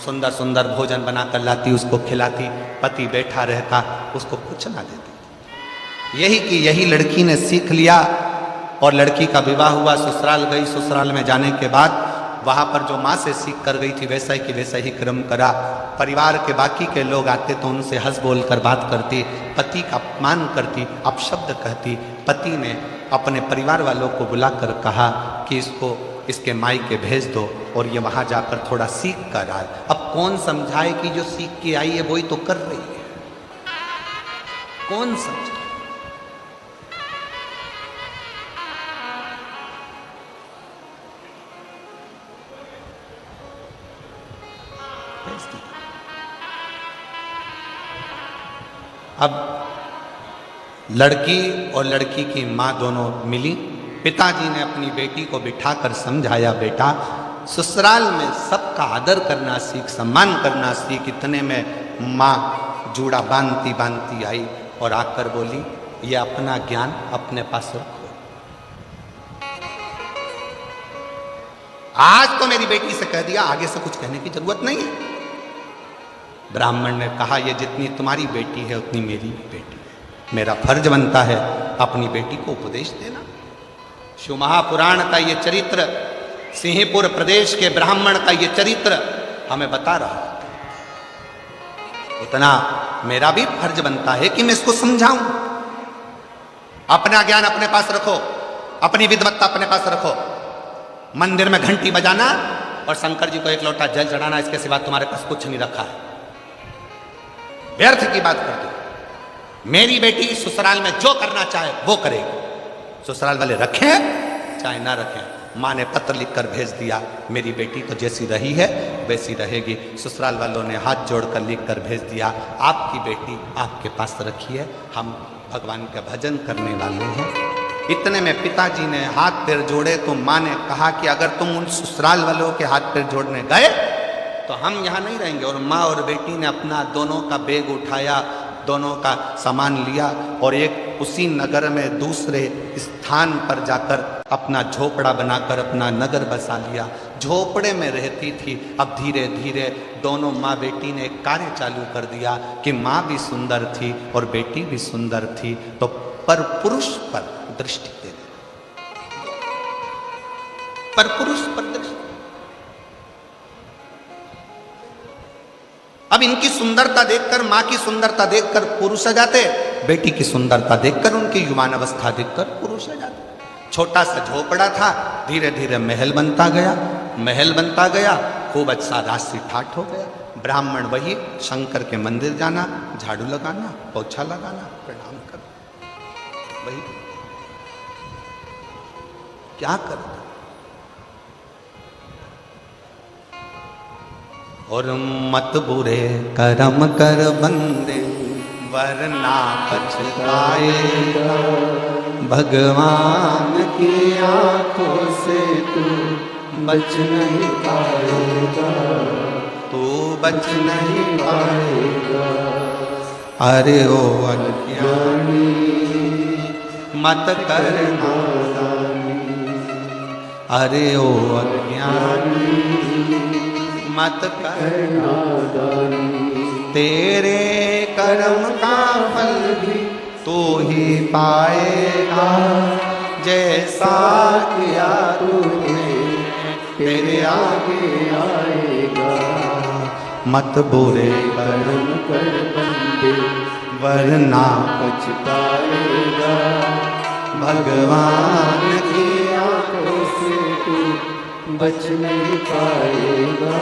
सुंदर सुंदर भोजन बना कर लाती, उसको खिलाती। पति बैठा रहता, उसको कुछ ना देती। यही कि यही लड़की ने सीख लिया और लड़की का विवाह हुआ, ससुराल गई। ससुराल में जाने के बाद वहाँ पर जो माँ से सीख कर गई थी वैसा ही कि वैसा ही क्रम करा। परिवार के बाकी के लोग आते तो उनसे हंस बोल कर बात करती, पति का अपमान करती, अपशब्द कहती। पति ने अपने परिवार वालों को बुलाकर कहा कि इसको इसके मायके भेज दो और ये वहाँ जाकर थोड़ा सीख कर आए। अब कौन समझाए कि जो सीख के आई है वही तो कर रही है, कौन समझाए? अब लड़की और लड़की की माँ दोनों मिली। पिताजी ने अपनी बेटी को बिठाकर समझाया, बेटा ससुराल में सबका आदर करना सीख, सम्मान करना सीख। इतने में माँ जूड़ा बांधती बांधती आई और आकर बोली, ये अपना ज्ञान अपने पास रखो। आज तो मेरी बेटी से कह दिया, आगे से कुछ कहने की जरूरत नहीं है। ब्राह्मण ने कहा, ये जितनी तुम्हारी बेटी है उतनी मेरी भी बेटी है। मेरा फर्ज बनता है अपनी बेटी को उपदेश देना। शिव महापुराण का ये चरित्र, सिंहपुर प्रदेश के ब्राह्मण का ये चरित्र हमें बता रहा है। उतना मेरा भी फर्ज बनता है कि मैं इसको समझाऊं। अपना ज्ञान अपने पास रखो, अपनी विद्वत्ता अपने पास रखो। मंदिर में घंटी बजाना और शंकर जी को एक लोटा जल चढ़ाना, इसके सिवा तुम्हारे पास कुछ नहीं रखा है। व्यर्थ की बात करते हो। मेरी बेटी ससुराल में जो करना चाहे वो करेगी, ससुराल वाले रखें चाहे ना रखें। माँ ने पत्र लिखकर भेज दिया, मेरी बेटी तो जैसी रही है वैसी रहेगी। ससुराल वालों ने हाथ जोड़कर लिखकर भेज दिया, आपकी बेटी आपके पास रखिए, हम भगवान का भजन करने वाले हैं। इतने में पिताजी ने हाथ पैर जोड़े तो माँ ने कहा कि अगर तुम उन ससुराल वालों के हाथ पैर जोड़ने गए तो हम यहाँ नहीं रहेंगे। और माँ और बेटी ने अपना दोनों का बैग उठाया, दोनों का सामान लिया और एक उसी नगर में दूसरे स्थान पर जाकर अपना झोपड़ा बनाकर अपना नगर बसा लिया। झोपड़े में रहती थी। अब धीरे धीरे दोनों माँ बेटी ने एक कार्य चालू कर दिया कि माँ भी सुंदर थी और बेटी भी सुंदर थी, तो पर पुरुष पर दृष्टि दे दे, पर पुरुष पर दृष्टि। अब इनकी सुंदरता देखकर, मां की सुंदरता देखकर पुरुष आ जाते, बेटी की सुंदरता देखकर, उनकी युवान अवस्था देखकर पुरुष आ जाते। छोटा सा झोपड़ा था, धीरे धीरे महल बनता गया, महल बनता गया, खूब अच्छा राशि ठाठ हो गया। ब्राह्मण वही शंकर के मंदिर जाना, झाड़ू लगाना, पोछा लगाना, प्रणाम करना, वही क्या करता। और मत बुरे कर्म कर बंदे वरना पछताएगा, भगवान की आंखों से तू बच नहीं पाएगा, तू बच नहीं पाएगा। अरे ओ अज्ञानी मत कर नादानी, अरे ओ अज्ञानी मत कर नादानी, तेरे कर्म का फल भी तू ही पाएगा, जैसा किया तूने तेरे आगे आएगा। मत बुरे कर्म कर बंदे वरना पछताएगा, भगवान की आंखों से तू बच नहीं पाएगा,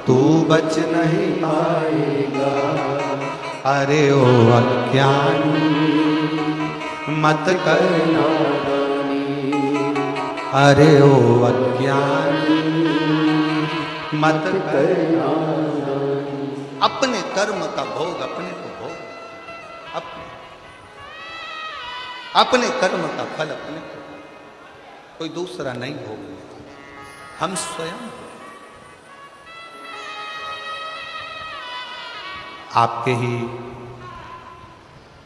तू बच नहीं पाएगा। अरे ओ अज्ञानी मत कर नादानी, अरे ओ अज्ञानी मत कर नादानी। अपने कर्म का भोग अपने को भोग, अपने कर्म का फल अपने को, कोई दूसरा नहीं भोगने, हम स्वयं। आपके ही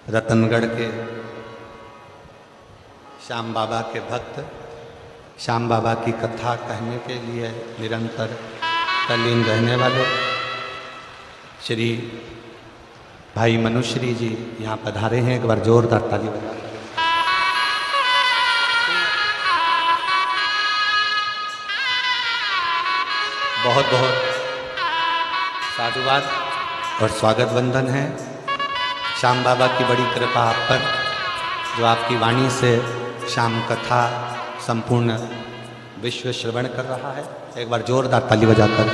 रतनगढ़ के श्याम बाबा के भक्त श्याम बाबा की कथा कहने के लिए निरंतर तल्लीन रहने वाले श्री भाई मनुश्री जी यहाँ पधारे हैं। एक बार जोरदार ताली बजा। बहुत बहुत साधुवाद और स्वागत वंदन है। श्याम बाबा की बड़ी कृपा आप पर, जो आपकी वाणी से श्याम कथा संपूर्ण विश्व श्रवण कर रहा है। एक बार जोरदार ताली बजाकर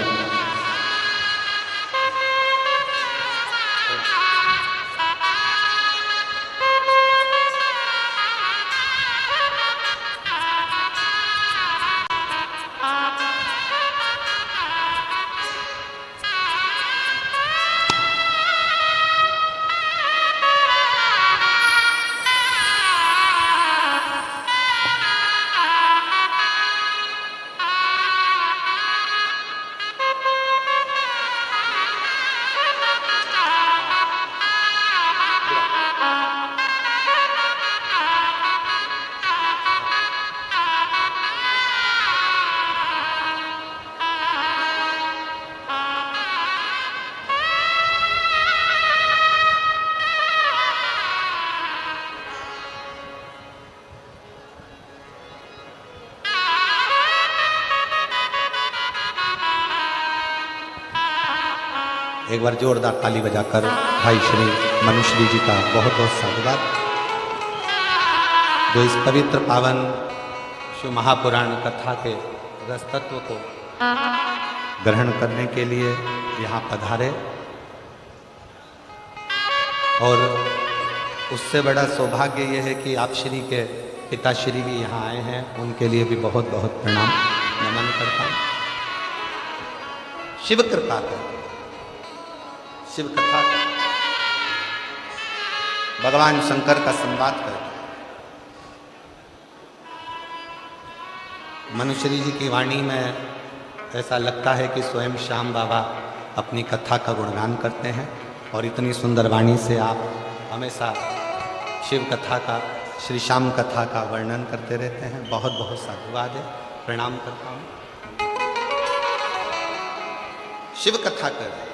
एक बार जोरदार ताली बजाकर भाई श्री मनुश्री जी का बहुत बहुत साधुवाद, जो इस पवित्र पावन शिव महापुराण कथा के रस तत्व को ग्रहण करने के लिए यहाँ पधारे। और उससे बड़ा सौभाग्य यह है कि आप श्री के पिताश्री भी यहाँ आए हैं, उनके लिए भी बहुत बहुत प्रणाम नमन करता हूँ। शिव कृपा कर, शिव कथा कर, भगवान शंकर का संवाद कर। मनुश्री जी की वाणी में ऐसा लगता है कि स्वयं श्याम बाबा अपनी कथा का गुणगान करते हैं। और इतनी सुंदर वाणी से आप हमेशा शिव कथा का, श्री श्याम कथा का वर्णन करते रहते हैं। बहुत बहुत साधुवाद है, प्रणाम करता हूँ। शिव कथा कर रहे,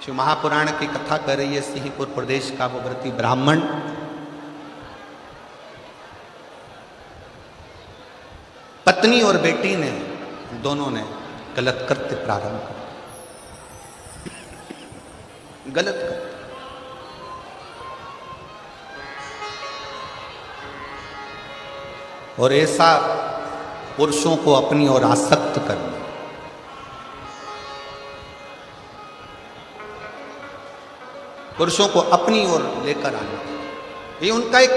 शिव महापुराण की कथा कर रही है सिंहपुर प्रदेश का वो व्रती ब्राह्मण। पत्नी और बेटी ने, दोनों ने गलत कृत्य प्रारंभ कर, गलत कृत्य। और ऐसा पुरुषों को अपनी ओर आसक्त करना, पुरुषों को अपनी ओर लेकर आना, ये उनका एक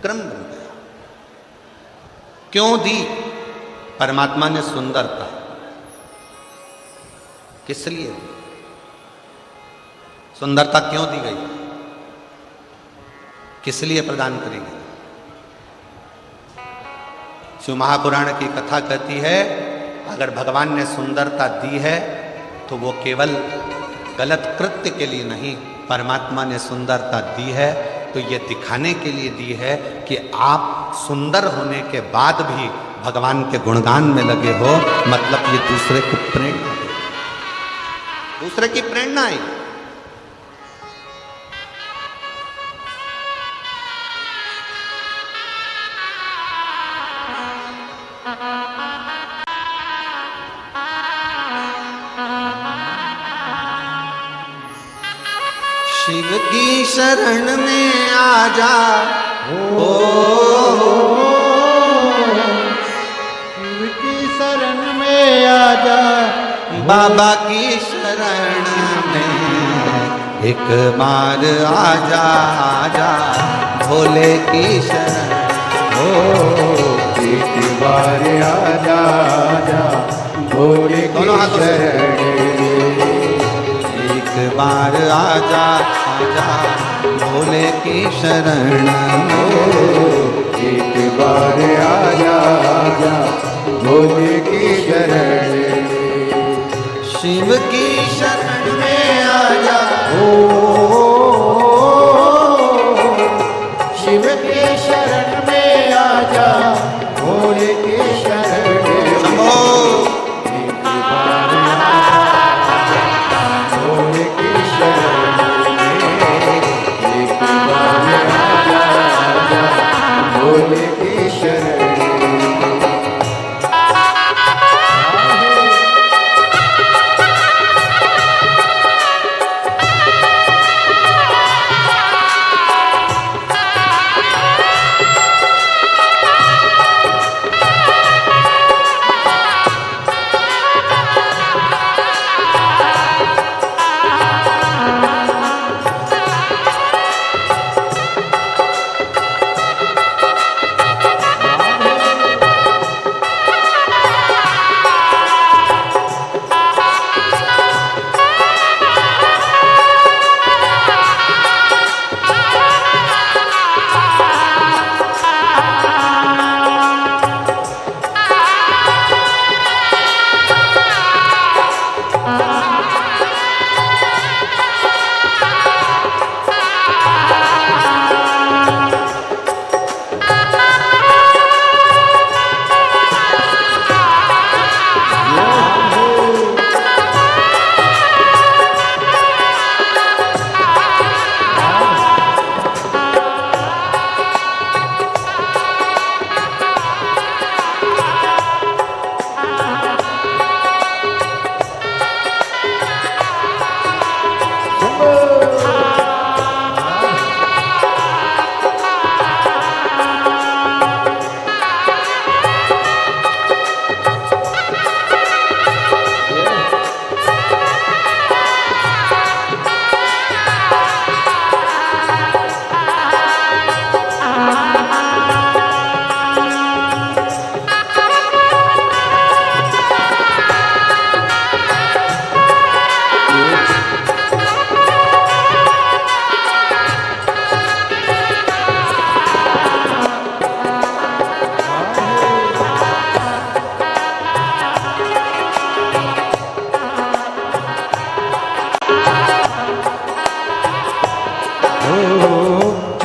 क्रम बन गया। क्यों दी परमात्मा ने सुंदरता? किस लिए दी? सुंदरता क्यों दी गई? किस लिए प्रदान करी गई? शिव महापुराण की कथा कहती है, अगर भगवान ने सुंदरता दी है तो वो केवल गलत कृत्य के लिए नहीं, परमात्मा ने सुंदरता दी है तो ये दिखाने के लिए दी है कि आप सुंदर होने के बाद भी भगवान के गुणगान में लगे हो। मतलब ये दूसरे को प्रेरणा, दूसरे की प्रेरणा है। शिव की शरण में आ जा, शिव की शरण में आ जा, बाबा की शरण में एक बार आ जा, आ जा भोले की शरण। एक बार आ जा, आ जा भोले की दोनों हाथों से। शरण। एक बार आजा आजा भोले की शरण। एक बार आ जा, आ जा भोले की शरण। शिव की शरण में आजा, शिव की शरण में आ जा, भोले की शरण। शंभो। एक बार आ जा, भोले की शरण। एक बार आ जा, आ जा भोले की शरण।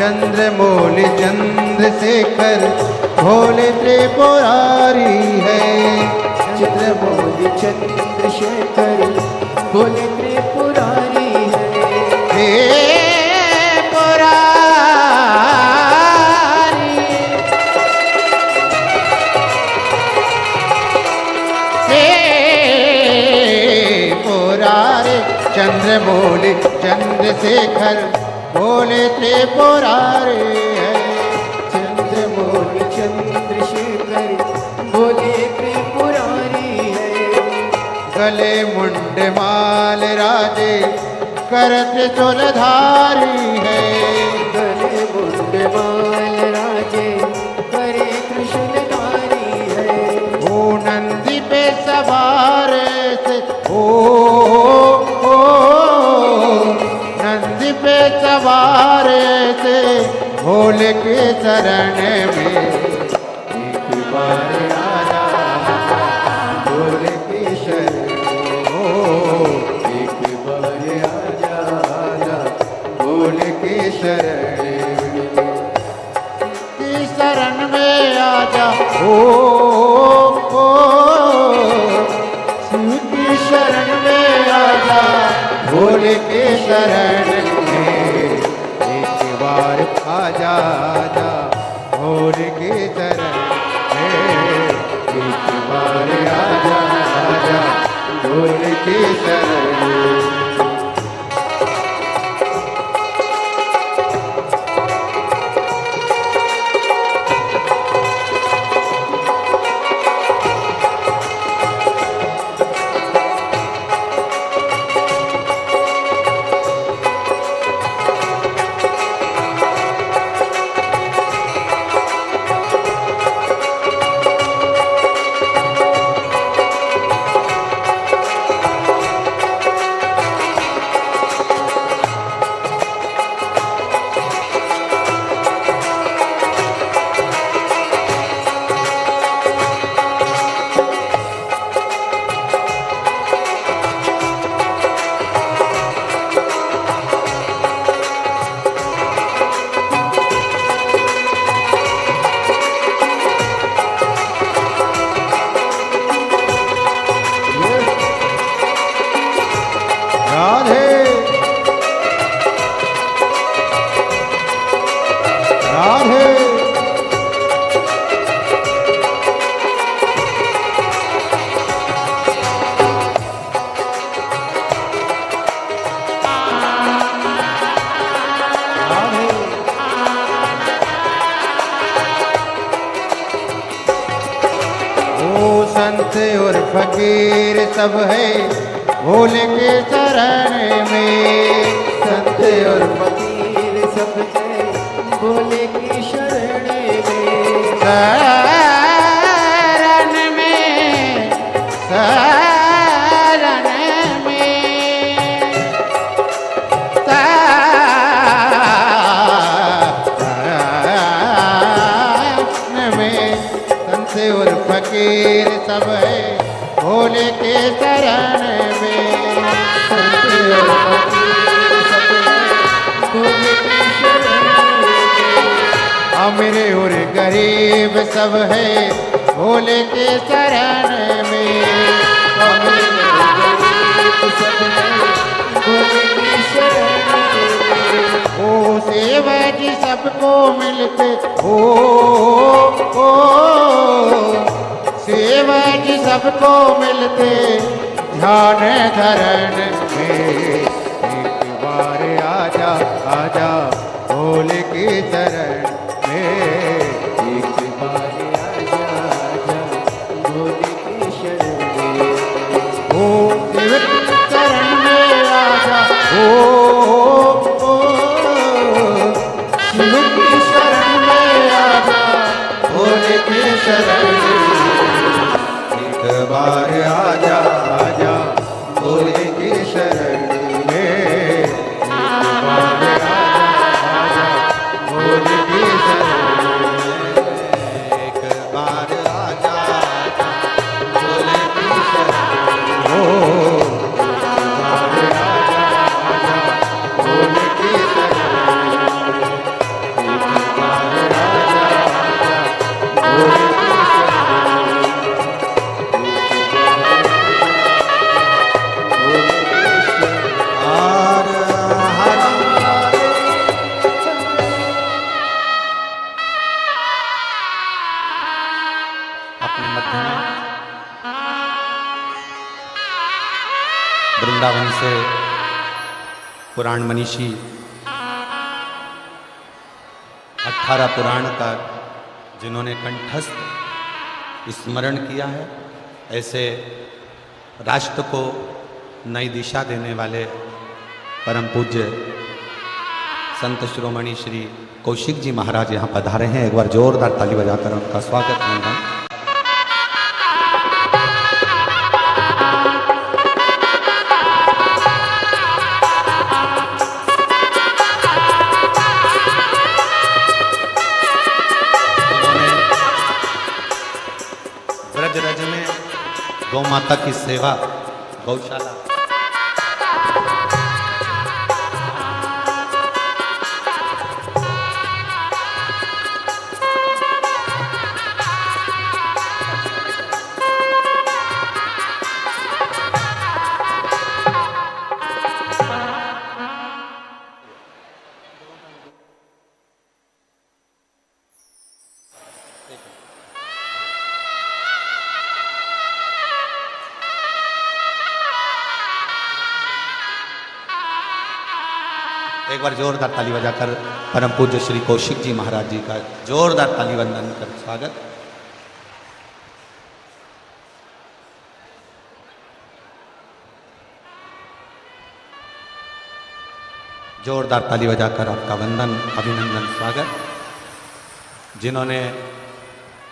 चंद्रमौली चंद्रशेखर भोले त्रिपुरारी है। चंद्रमौली चंद्रशेखर भोले त्रिपुरारी है। हे पुरारी, हे पुरारी, चंद्रमौली चंद्रशेखर भोले त्रिपुरारी है। चंद्रमौली चंद्रशेखर भोले त्रिपुरारी है। गले मुंड माल राजे कर त्रिशूलधारी है। गले मुंड माल राजे करे त्रिशूलधारी है। ओ नंदी पे सवार से ओ नंदी पे सवार से भोले के शरण में एक बार आजा, भोले के शरण हो एक बार आजा, भोले के शरण में आजा। ओ शिव की शरण में आजा, भोले के शरण में एक बार आजा, आजा, भोले के शरण में एक बार आजा, आजा, भोले के शरण में। राधे राधे ओ संत और फकीर सब है भोले के शरण में। संत और फकीर सब है भोले की शरण में। शरण में, शरण में संत और फकीर सब है भोले के शरण में। संत और फकीर सब है भोले की शरण में। अमीर और गरीब सब है भोले के शरण में। अमीर और गरीब सब है भोले की शरण में। ओ सेवा जी सबको मिलते ओ सेवा जी सबको मिलते ध्यान धरण में। एक बार आजा, आजा, भोले के शरण में। एक बार आजा, आजा, भोले की शरण में। ओ शिव के शरण में आजा, शिव की शरण में आजा, भोले के शरण में। एक बार आजा, आजा, भोले के शरण में। एक बार आजा, आजा, भोले के शरण में। एक बार आजा, आजा, भोले के शरण में। एक बार आजा, आजा, भोले के शरण में। वृंदावन से पुराण मनीषी 18 पुराण का जिन्होंने कंठस्थ स्मरण किया है, ऐसे राष्ट्र को नई दिशा देने वाले परम पूज्य संत शिरोमणि श्री कौशिक जी महाराज यहाँ पधारे हैं। एक बार जोरदार ताली बजाकर उनका स्वागत वंदन। ब्रज रज में गौ माता की सेवा, गौशाला, एक बार जोरदार ताली बजाकर परम पूज्य श्री कौशिक जी महाराज जी का जोरदार ताली वंदन कर स्वागत। जोरदार ताली बजाकर आपका वंदन, अभिनंदन, स्वागत। जिन्होंने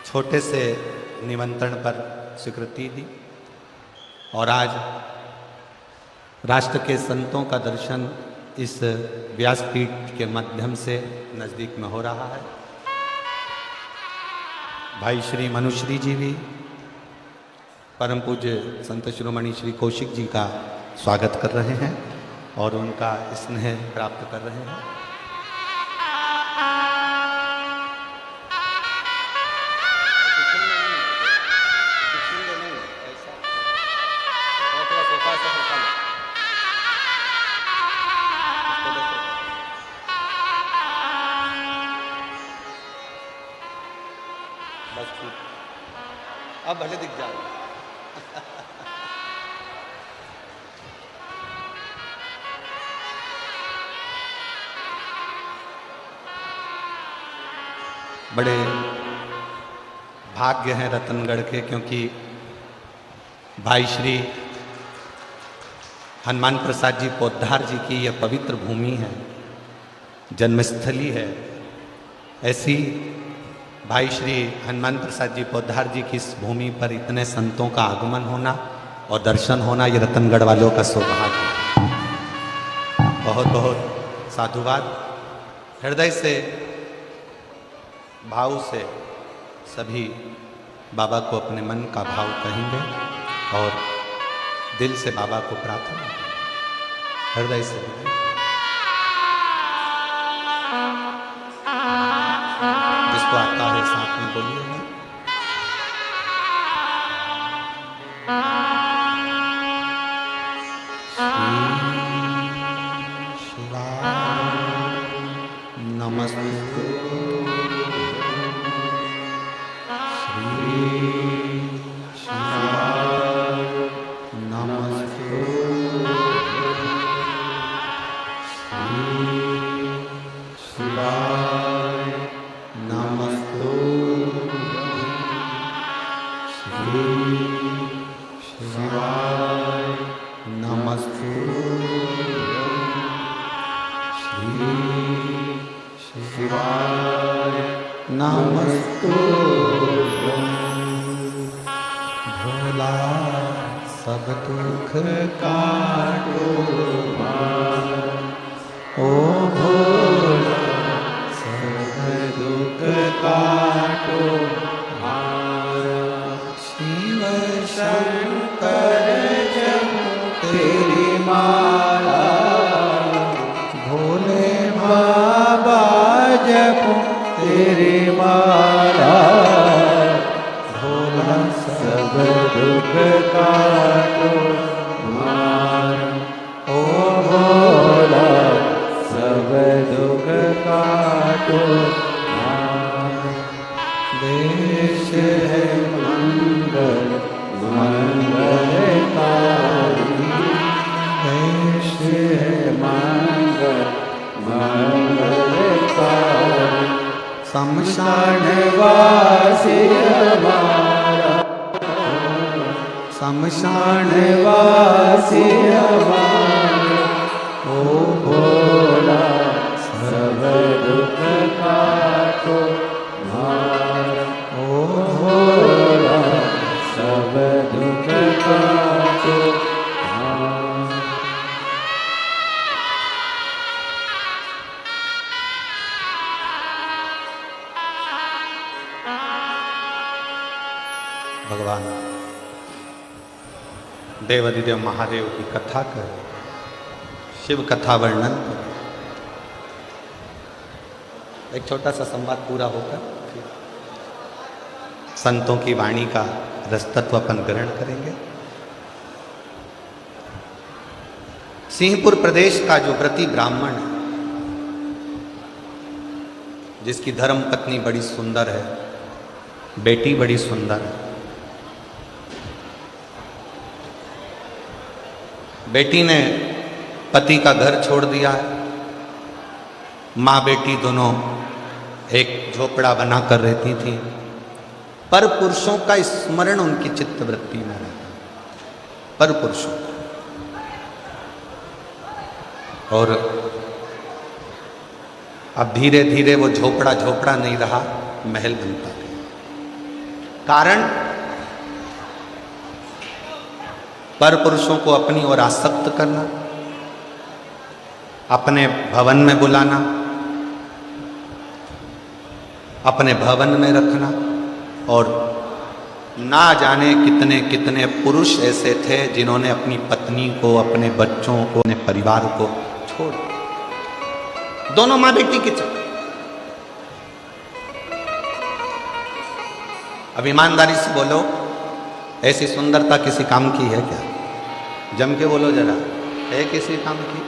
छोटे से निमंत्रण पर स्वीकृति दी और आज राष्ट्र के संतों का दर्शन इस व्यासपीठ के माध्यम से नज़दीक में हो रहा है। भाई श्री मनुश्री जी भी परम पूज्य संत शिरोमणि श्री कौशिक जी का स्वागत कर रहे हैं और उनका स्नेह प्राप्त कर रहे हैं। अब भले दिख जाओ। बड़े भाग्य हैं रतनगढ़ के, क्योंकि भाई श्री हनुमान प्रसाद जी पोद्दार जी की यह पवित्र भूमि है, जन्मस्थली है। ऐसी भाई श्री हनुमान प्रसाद जी पोद्दार जी की इस भूमि पर इतने संतों का आगमन होना और दर्शन होना, ये रतनगढ़ वालों का सौभाग्य है। बहुत बहुत साधुवाद। हृदय से, भाव से सभी बाबा को अपने मन का भाव कहेंगे और दिल से बाबा को प्रार्थना, हृदय से जिसको आता है साथ में बोलिए। नमस्ते भोला सब दुख काटो ओ भोला सब दुख काटो शिव शंकर जप तेरी माला भोले बाबा जप तेरी माला भोला सब दुख काटो ओ भोला सब दुख काटो देश है मंगल शमशान वासी हमारा, शमशान वासी हमारा, ओ भोला सब दुख काटो भार, ओ भोला सब दुख काटो भार। भगवान देवाधिदेव महादेव की कथा कर, शिव कथा वर्णन कर। एक छोटा सा संवाद पूरा होकर संतों की वाणी का रसतत्व अपन ग्रहण करेंगे। सिंहपुर प्रदेश का जो व्रती ब्राह्मण है, जिसकी धर्म पत्नी बड़ी सुंदर है, बेटी बड़ी सुंदर है, बेटी ने पति का घर छोड़ दिया है, माँ बेटी दोनों एक झोपड़ा बनाकर रहती थी, पर पुरुषों का स्मरण उनकी चित्तवृत्ति में रहता, पर पुरुषों का। और अब धीरे धीरे वो झोपड़ा झोपड़ा नहीं रहा, महल बनता गया। कारण पर पुरुषों को अपनी ओर आसक्त करना, अपने भवन में बुलाना, अपने भवन में रखना, और ना जाने कितने कितने पुरुष ऐसे थे जिन्होंने अपनी पत्नी को, अपने बच्चों को, अपने परिवार को छोड़, दोनों मां बेटी के चक्कर। अब ईमानदारी से बोलो, ऐसी सुंदरता किसी काम की है क्या? जम के बोलो जरा, है किसी काम की?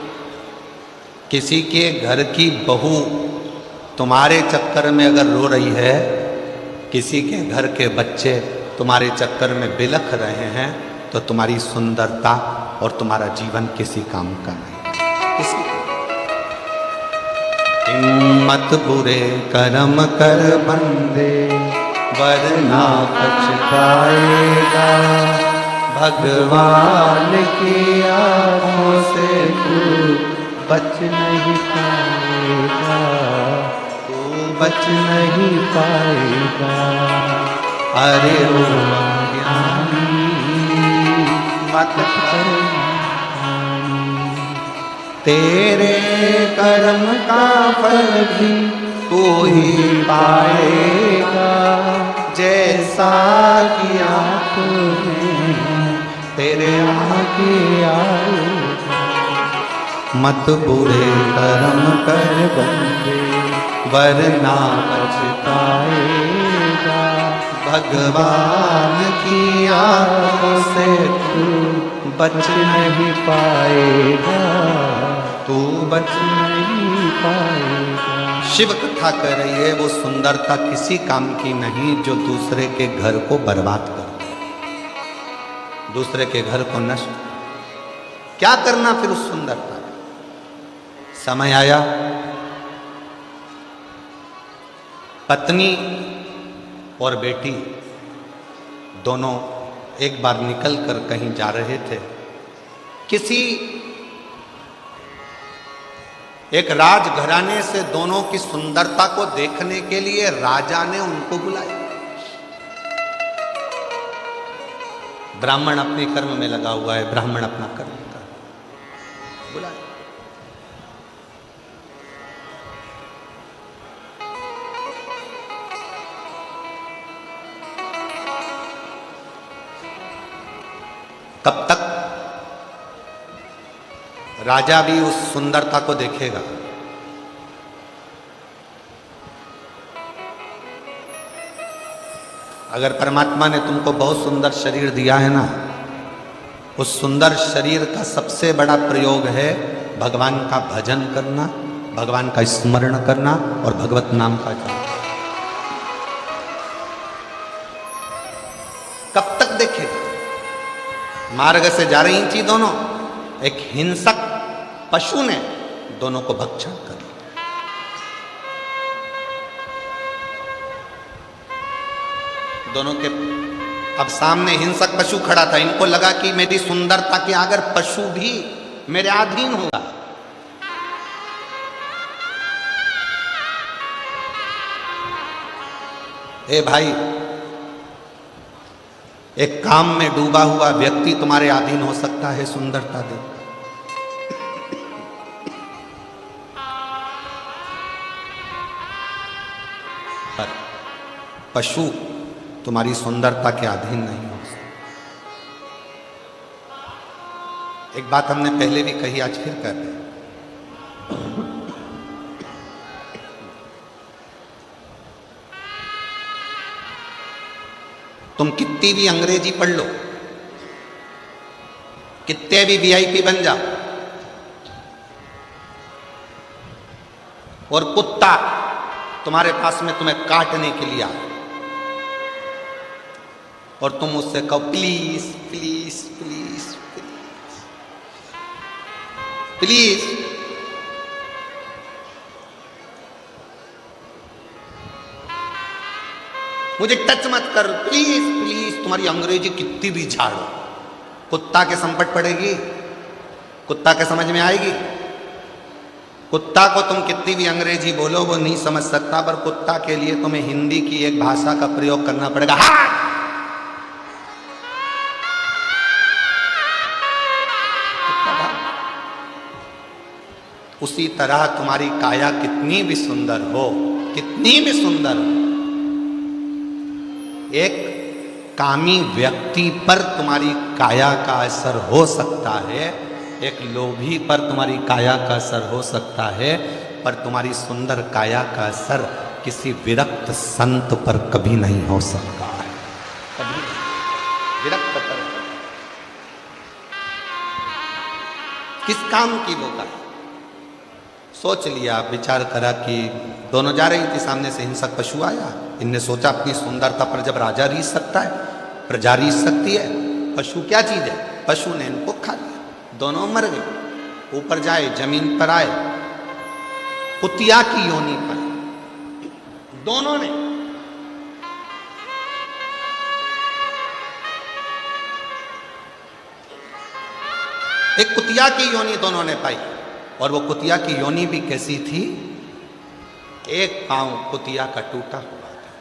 किसी के घर की बहू तुम्हारे चक्कर में अगर रो रही है, किसी के घर के बच्चे तुम्हारे चक्कर में बिलख रहे हैं, तो तुम्हारी सुंदरता और तुम्हारा जीवन किसी काम का नहीं। किसी हिम्मत बुरे कर्म कर बंदे, वरना पछताएगा, भगवान की आँखों से तू बच नहीं पाएगा, तू बच नहीं पाएगा। अरे ओ अज्ञानी मत कर, तेरे कर्म का फल भी तू ही पाएगा, जैसा किया तूने तेरे आगे आएगा। मत बुरे कर्म कर बंदे, वरना पछताएगा, भगवान की आँखों से तू बच नहीं पाएगा, तू बच नहीं पाएगा। शिव कथा कर रही है, वो सुंदरता किसी काम की नहीं जो दूसरे के घर को बर्बाद कर दे, दूसरे के घर को नष्ट। क्या करना फिर उस सुंदरता? समय आया, पत्नी और बेटी दोनों एक बार निकल कर कहीं जा रहे थे। किसी एक राजघराने से दोनों की सुंदरता को देखने के लिए राजा ने उनको बुलाया। ब्राह्मण अपने कर्म में लगा हुआ है, ब्राह्मण अपना कर्म कर बुलाया। कब तक राजा भी उस सुंदरता को देखेगा? अगर परमात्मा ने तुमको बहुत सुंदर शरीर दिया है ना, उस सुंदर शरीर का सबसे बड़ा प्रयोग है भगवान का भजन करना, भगवान का स्मरण करना और भगवत नाम का जाप। कब तक देखेगा? मार्ग से जा रही थी दोनों, एक हिंसक पशु ने दोनों को भक्षण कर लिया। दोनों के अब सामने हिंसक पशु खड़ा था। इनको लगा कि मेरी सुंदरता के अगर पशु भी मेरे अधीन होगा। ए भाई, एक काम में डूबा हुआ व्यक्ति तुम्हारे अधीन हो सकता है सुंदरता दे, पर पशु तुम्हारी सुंदरता के अधीन नहीं हो सकता। एक बात हमने पहले भी कही, आज फिर कहते हैं, तुम कितनी भी अंग्रेजी पढ़ लो, कितने भी वीआईपी बन जाओ, और कुत्ता तुम्हारे पास में तुम्हें काटने के लिए आए और तुम उससे कहो please please please please please, मुझे टच मत कर, प्लीज प्लीज, तुम्हारी अंग्रेजी कितनी भी झाड़ो, कुत्ता के संपट पड़ेगी, कुत्ता के समझ में आएगी? कुत्ता को तुम कितनी भी अंग्रेजी बोलो वो नहीं समझ सकता, पर कुत्ता के लिए तुम्हें हिंदी की एक भाषा का प्रयोग करना पड़ेगा। हाँ! उसी तरह तुम्हारी काया कितनी भी सुंदर हो, कितनी भी सुंदर हो, एक कामी व्यक्ति पर तुम्हारी काया का असर हो सकता है, एक लोभी पर तुम्हारी काया का असर हो सकता है, पर तुम्हारी सुंदर काया का असर किसी विरक्त संत पर कभी नहीं हो सकता है, कभी विरक्त पर। किस काम की वो कर? सोच लिया, विचार करा कि दोनों जा रही थी, सामने से हिंसक पशु आया, इनने सोचा अपनी सुंदरता पर जब राजा रीझ सकता है, प्रजा रीझ सकती है, पशु क्या चीज है, पशु ने इनको खा लिया, दोनों मर गए। ऊपर जाए, जमीन पर आए, कुतिया की योनि पर दोनों ने एक कुतिया की योनि दोनों ने पाई, और वो कुतिया की योनि भी कैसी थी? एक पांव कुतिया का टूटा हुआ था,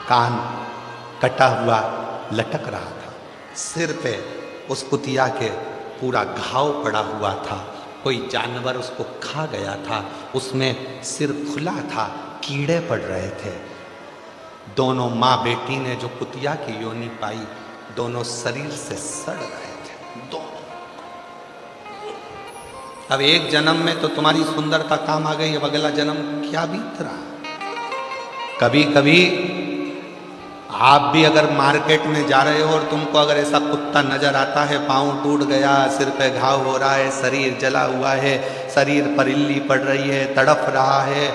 कान कटा हुआ लटक रहा था, सिर पे उस कुतिया के पूरा घाव पड़ा हुआ था, कोई जानवर उसको खा गया था, उसमें सिर खुला था, कीड़े पड़ रहे थे। दोनों माँ बेटी ने जो कुतिया की योनि पाई, दोनों शरीर से सड़ रहे थे, दोनों। अब एक जन्म में तो तुम्हारी सुंदरता काम आ गई, अब अगला जन्म क्या बीत रहा? कभी कभी आप भी अगर मार्केट में जा रहे हो और तुमको अगर ऐसा कुत्ता नजर आता है, पाँव टूट गया, सिर पे घाव हो रहा है, शरीर जला हुआ है, शरीर पर इल्ली पड़ रही है, तड़प रहा है,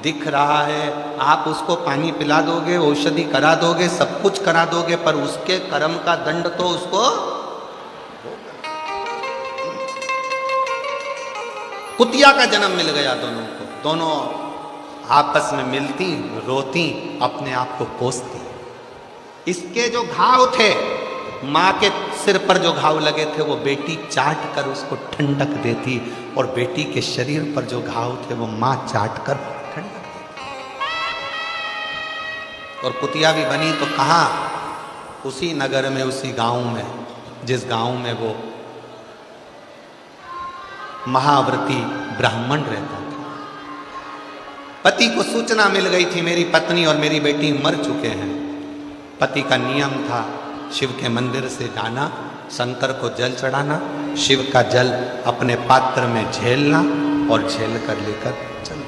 दिख रहा है, आप उसको पानी पिला दोगे, औषधि करा दोगे, सब कुछ करा दोगे, पर उसके कर्म का दंड तो उसको कुतिया का जन्म मिल गया दोनों को। दोनों आपस में मिलती, रोती, अपने आप को कोसती। इसके जो घाव थे, माँ के सिर पर जो घाव लगे थे, वो बेटी चाट कर उसको ठंडक देती, और बेटी के शरीर पर जो घाव थे वो माँ चाट कर ठंडक देती। और कुतिया भी बनी तो कहाँ? उसी नगर में, उसी गांव में, जिस गांव में वो महाव्रती ब्राह्मण रहता था। पति को सूचना मिल गई थी, मेरी पत्नी और मेरी बेटी मर चुके हैं। पति का नियम था शिव के मंदिर से जाना, शंकर को जल चढ़ाना, शिव का जल अपने पात्र में झेलना और झेल कर लेकर चल।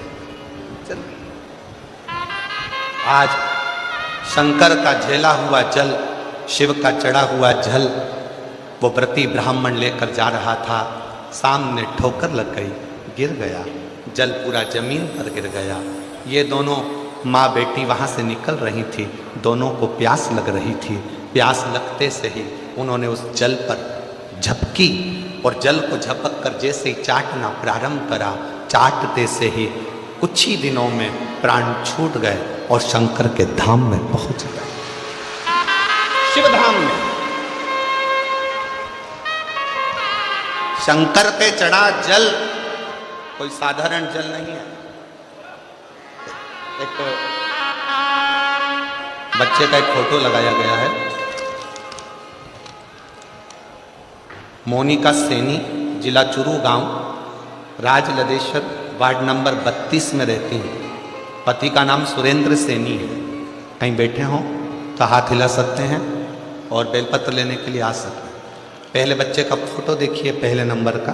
आज शंकर का झेला हुआ जल, शिव का चढ़ा हुआ जल वो व्रती ब्राह्मण लेकर जा रहा था। सामने ठोकर लग गई, गिर गया, जल पूरा जमीन पर गिर गया। ये दोनों माँ बेटी वहाँ से निकल रही थी, दोनों को प्यास लग रही थी। प्यास लगते से ही उन्होंने उस जल पर झपकी, और जल को झपक कर जैसे ही चाटना प्रारंभ करा, चाटते से ही कुछ ही दिनों में प्राण छूट गए और शंकर के धाम में पहुँच गए। शंकर पे चढ़ा जल कोई साधारण जल नहीं है। एक बच्चे का एक फोटो लगाया गया है। मोनिका सैनी, जिला चूरू गांव, राजलदेश्वर, वार्ड नंबर 32 में रहती हैं। पति का नाम सुरेंद्र सैनी है। कहीं बैठे हों तो हाथ हिला सकते हैं और बेलपत्र लेने के लिए आ सकते हैं। पहले बच्चे का फोटो देखिए, पहले नंबर का।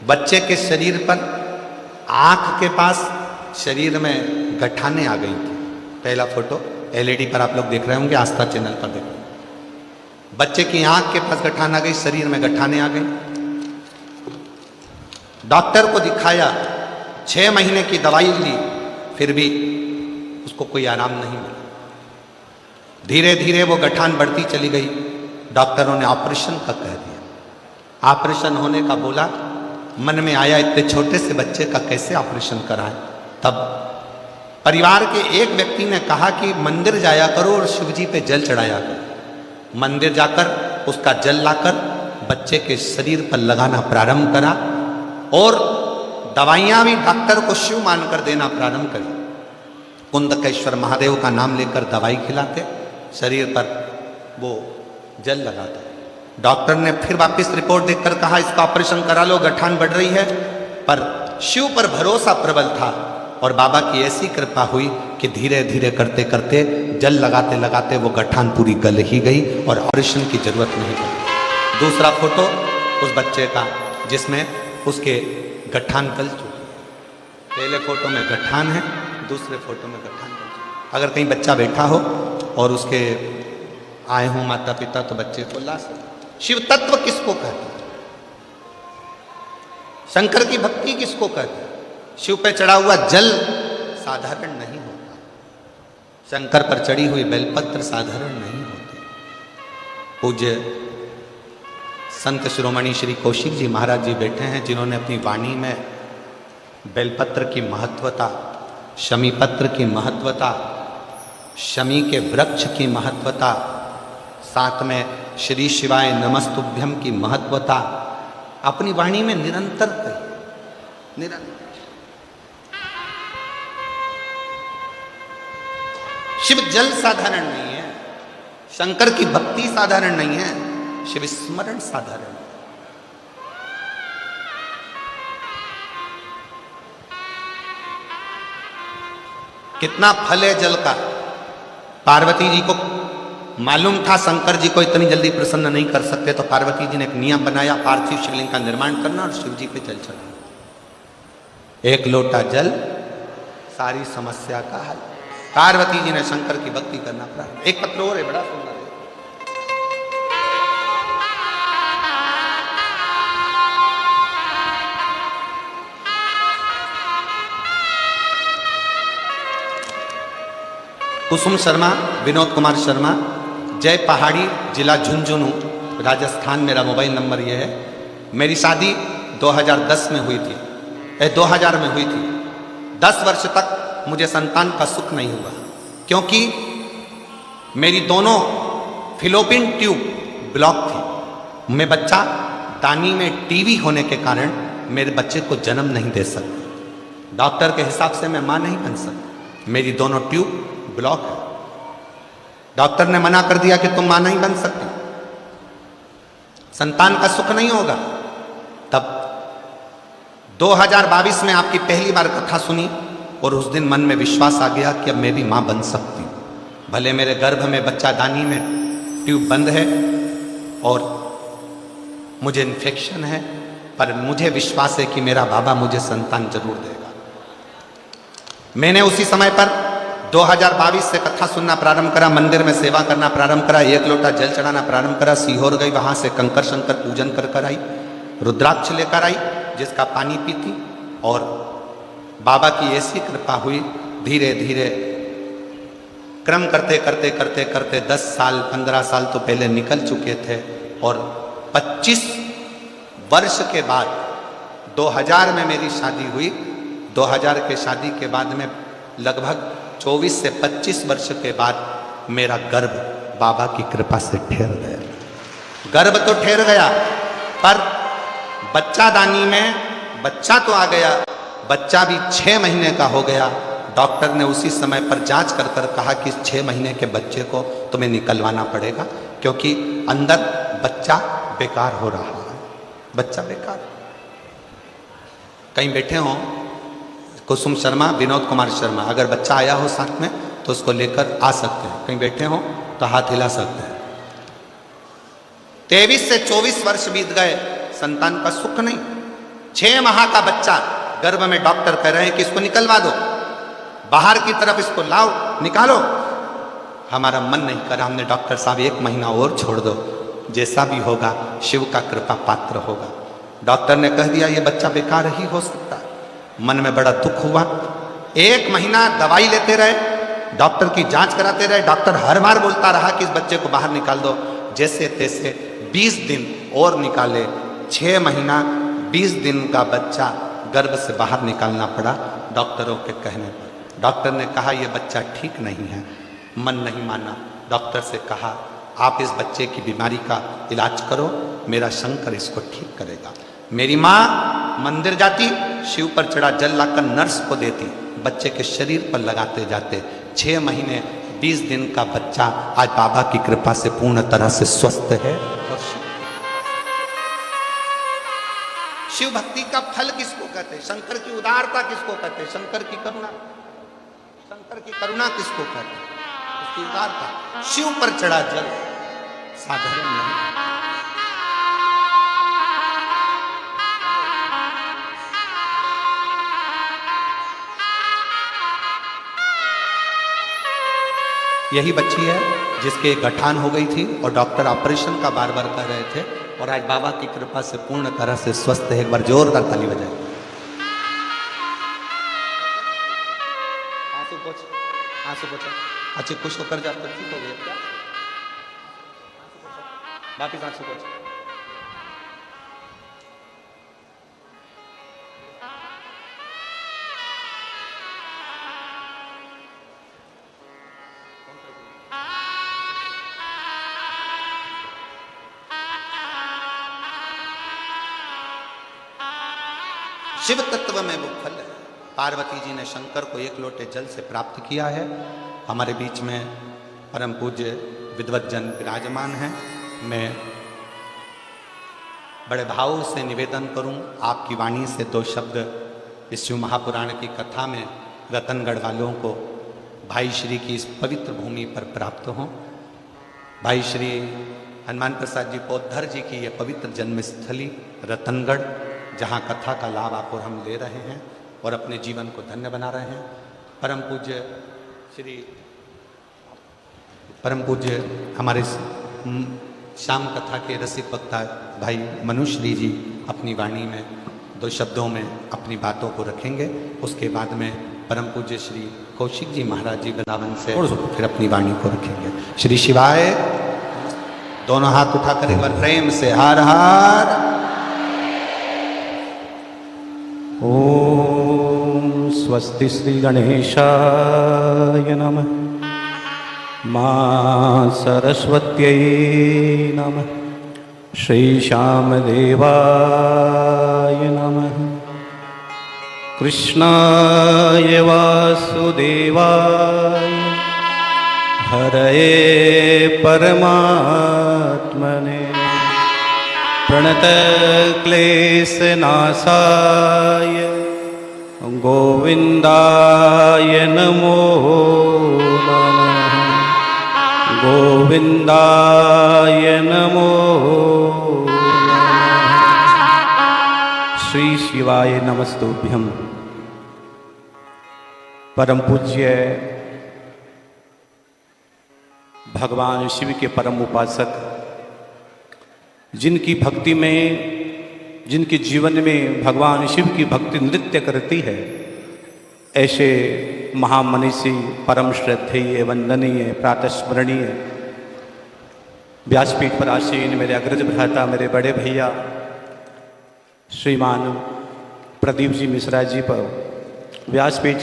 बच्चे के शरीर पर, आंख के पास, शरीर में गठाने आ गई थी। पहला फोटो एलईडी पर आप लोग देख रहे होंगे, आस्था चैनल पर देख रहे हैं। बच्चे की आंख के पास गठान आ गई, शरीर में गठाने आ गई। डॉक्टर को दिखाया, 6 महीने की दवाई ली, फिर भी उसको कोई आराम नहीं मिला। धीरे धीरे वो गठान बढ़ती चली गई। डॉक्टरों ने ऑपरेशन का कह दिया। ऑपरेशन होने का बोला, मन में आया इतने छोटे से बच्चे का कैसे ऑपरेशन कराएं। तब परिवार के एक व्यक्ति ने कहा कि मंदिर जाया करो और शिव जी पे जल चढ़ाया करो। मंदिर जाकर उसका जल लाकर बच्चे के शरीर पर लगाना प्रारंभ करा और दवाइयां भी डॉक्टर को शिव मानकर देना प्रारंभ करी। कुंदकेश्वर महादेव का नाम लेकर दवाई खिलाते, शरीर पर वो जल लगाता। डॉक्टर ने फिर वापस रिपोर्ट देखकर कहा इसका ऑपरेशन करा लो, गठान बढ़ रही है। पर शिव पर भरोसा प्रबल था और बाबा की ऐसी कृपा हुई कि धीरे धीरे करते करते, जल लगाते लगाते वो गठान पूरी गल ही गई और ऑपरेशन की जरूरत नहीं पड़ी। दूसरा फोटो उस बच्चे का जिसमें उसके गठान गल चुके। पहले फोटो में गठान है, दूसरे फोटो में गठान गल चुके। अगर कहीं बच्चा बैठा हो और उसके आए हों माता पिता तो बच्चे को ला सकते। शिव तत्व किसको कहते हैं? शंकर की भक्ति किसको कहते हैं? शिव पे चढ़ा हुआ जल साधारण नहीं होता। शंकर पर चढ़ी हुई बेलपत्र साधारण नहीं होती। पूज्य संत शिरोमणि श्री कौशिक जी महाराज जी बैठे हैं, जिन्होंने अपनी वाणी में बेलपत्र की महत्वता, शमी पत्र की महत्वता, शमी के वृक्ष की महत्वता, साथ में श्री शिवाय नमस्तुभ्यम की महत्वता अपनी वाणी में निरंतर कही। निरंतर शिव जल साधारण नहीं है, शंकर की भक्ति साधारण नहीं है, शिव स्मरण साधारण है। कितना फल है जल का। पार्वती जी को मालूम था शंकर जी को इतनी जल्दी प्रसन्न नहीं कर सकते, तो पार्वती जी ने एक नियम बनाया, पार्थिव शिवलिंग का निर्माण करना और शिव जी पे जल चढ़ाना। 1 लोटा जल, सारी समस्या का हल। पार्वती जी ने शंकर की भक्ति करना प्रारंभ। एक पत्र और है, बड़ा सुंदर है। कुसुम शर्मा, विनोद कुमार शर्मा, जय पहाड़ी, जिला झुंझुनू, राजस्थान। मेरा मोबाइल नंबर ये है। मेरी शादी 2010 में हुई थी, 2000 में हुई थी। 10 वर्ष तक मुझे संतान का सुख नहीं हुआ, क्योंकि मेरी दोनों फिलोपिन ट्यूब ब्लॉक थी। मैं बच्चा दानी में टीवी होने के कारण मेरे बच्चे को जन्म नहीं दे सकता। डॉक्टर के हिसाब से मैं मां नहीं बन सकता, मेरी दोनों ट्यूब ब्लॉक है। डॉक्टर ने मना कर दिया कि तुम मां नहीं बन सकती, संतान का सुख नहीं होगा। तब 2022 में आपकी पहली बार कथा सुनी और उस दिन मन में विश्वास आ गया कि अब मैं भी मां बन सकती हूं। भले मेरे गर्भ में बच्चा दानी में ट्यूब बंद है और मुझे इन्फेक्शन है, पर मुझे विश्वास है कि मेरा बाबा मुझे संतान जरूर देगा। मैंने उसी समय पर 2022 से कथा सुनना प्रारंभ करा, मंदिर में सेवा करना प्रारंभ करा, 1 लोटा जल चढ़ाना प्रारंभ करा। सीहोर गई, वहां से कंकर शंकर पूजन कर आई, रुद्राक्ष लेकर आई, जिसका पानी पीती। और बाबा की ऐसी कृपा हुई, धीरे धीरे क्रम करते करते करते करते 10 साल 15 साल तो पहले निकल चुके थे। और 25 वर्ष के बाद 2000 में मेरी शादी हुई। 2000 के शादी के बाद में लगभग 24 से 25 वर्ष के बाद मेरा गर्भ बाबा की कृपा से ठहर गया। गर्भ तो ठहर गया, पर बच्चादानी में बच्चा तो आ गया, बच्चा भी 6 महीने का हो गया। डॉक्टर ने उसी समय पर जांच कर कर कहा कि इस 6 महीने के बच्चे को तुम्हें निकलवाना पड़ेगा, क्योंकि अंदर बच्चा बेकार हो रहा है, बच्चा बेकार। कहीं बैठे हों कुसुम शर्मा, विनोद कुमार शर्मा, अगर बच्चा आया हो साथ में तो उसको लेकर आ सकते हैं। कहीं बैठे हों तो हाथ हिला सकते हैं। 23 से 24 वर्ष बीत गए, संतान का सुख नहीं। 6 माह का बच्चा गर्भ में, डॉक्टर कह रहे हैं कि इसको निकलवा दो, बाहर की तरफ इसको लाओ, निकालो। हमारा मन नहीं करा, हमने डॉक्टर साहब 1 महीना और छोड़ दो, जैसा भी होगा शिव का कृपा पात्र होगा। डॉक्टर ने कह दिया ये बच्चा बेकार ही हो सकता है। मन में बड़ा दुख हुआ। 1 महीना दवाई लेते रहे, डॉक्टर की जांच कराते रहे। डॉक्टर हर बार बोलता रहा कि इस बच्चे को बाहर निकाल दो। जैसे तैसे 20 दिन और निकाले, 6 महीना 20 दिन का बच्चा गर्भ से बाहर निकालना पड़ा डॉक्टरों के कहने पर। डॉक्टर ने कहा यह बच्चा ठीक नहीं है। मन नहीं माना, डॉक्टर से कहा आप इस बच्चे की बीमारी का इलाज करो, मेरा शंकर इसको ठीक करेगा। मेरी माँ मंदिर जाती, शिव पर चढ़ा जल लाकर नर्स को देती, बच्चे के शरीर पर लगाते जाते। 6 महीने 20 दिन का बच्चा आज बाबा की कृपा से पूर्ण तरह से स्वस्थ है। और शिव भक्ति का फल किसको कहते हैं? शंकर की उदारता किसको कहते हैं? शंकर की करुणा। शंकर की करुणा किसको कहते हैं? उसकी उदारता। शिव पर चढ़ा जल साधारण नहीं। यही बच्ची है जिसके गठान हो गई थी और डॉक्टर ऑपरेशन का बार बार कह रहे थे, और आज बाबा की कृपा से पूर्ण तरह से स्वस्थ है। एक बार जोरदार ताली बजाए। आंसू पोछो। अच्छे खुश होकर जाओ तो ठीक हो गया क्या? वापिस आंसू पोछो। शिव तत्व में वो फल है। पार्वती जी ने शंकर को 1 लोटे जल से प्राप्त किया है। हमारे बीच में परम पूज्य विद्वत जन विराजमान हैं। मैं बड़े भाव से निवेदन करूं, आपकी वाणी से 2 शब्द इस शिव महापुराण की कथा में रतनगढ़ वालों को भाई श्री की इस पवित्र भूमि पर प्राप्त हों। भाई श्री हनुमान प्रसाद जी पोद्धर जी की ये पवित्र जन्मस्थली रतनगढ़, जहाँ कथा का लाभ आप और हम ले रहे हैं और अपने जीवन को धन्य बना रहे हैं। परम पूज्य हमारे शाम कथा के रसिक वक्ता भाई मनुश्री जी अपनी वाणी में 2 शब्दों में अपनी बातों को रखेंगे। उसके बाद में परम पूज्य श्री कौशिक जी महाराज जी वृंदावन से फिर अपनी वाणी को रखेंगे। श्री शिवाय। दोनों हाथ उठाकर एक बार प्रेम से हर हर। ओम स्वस्ति श्री गणेशाय नमः। मां सरस्वत्यै नमः। श्री श्यामदेवाय नमः। कृष्णाय वासुदेवाय हरये परमात्मने प्रणतक्लेशनाशाय गोविन्दाय नमो नमः। गोविन्दाय नमो नमः। श्री शिवाय नमस्तुभ्यं। परम पूज्य भगवान शिव के परम उपासक, जिनकी भक्ति में, जिनके जीवन में भगवान शिव की भक्ति नृत्य करती है, ऐसे महामनीषी परम श्रद्धेय वंदनीय प्रातस्मरणीय व्यासपीठ पर आसीन मेरे अग्रज भ्राता, मेरे बड़े भैया श्रीमान प्रदीप जी मिश्रा जी पर व्यासपीठ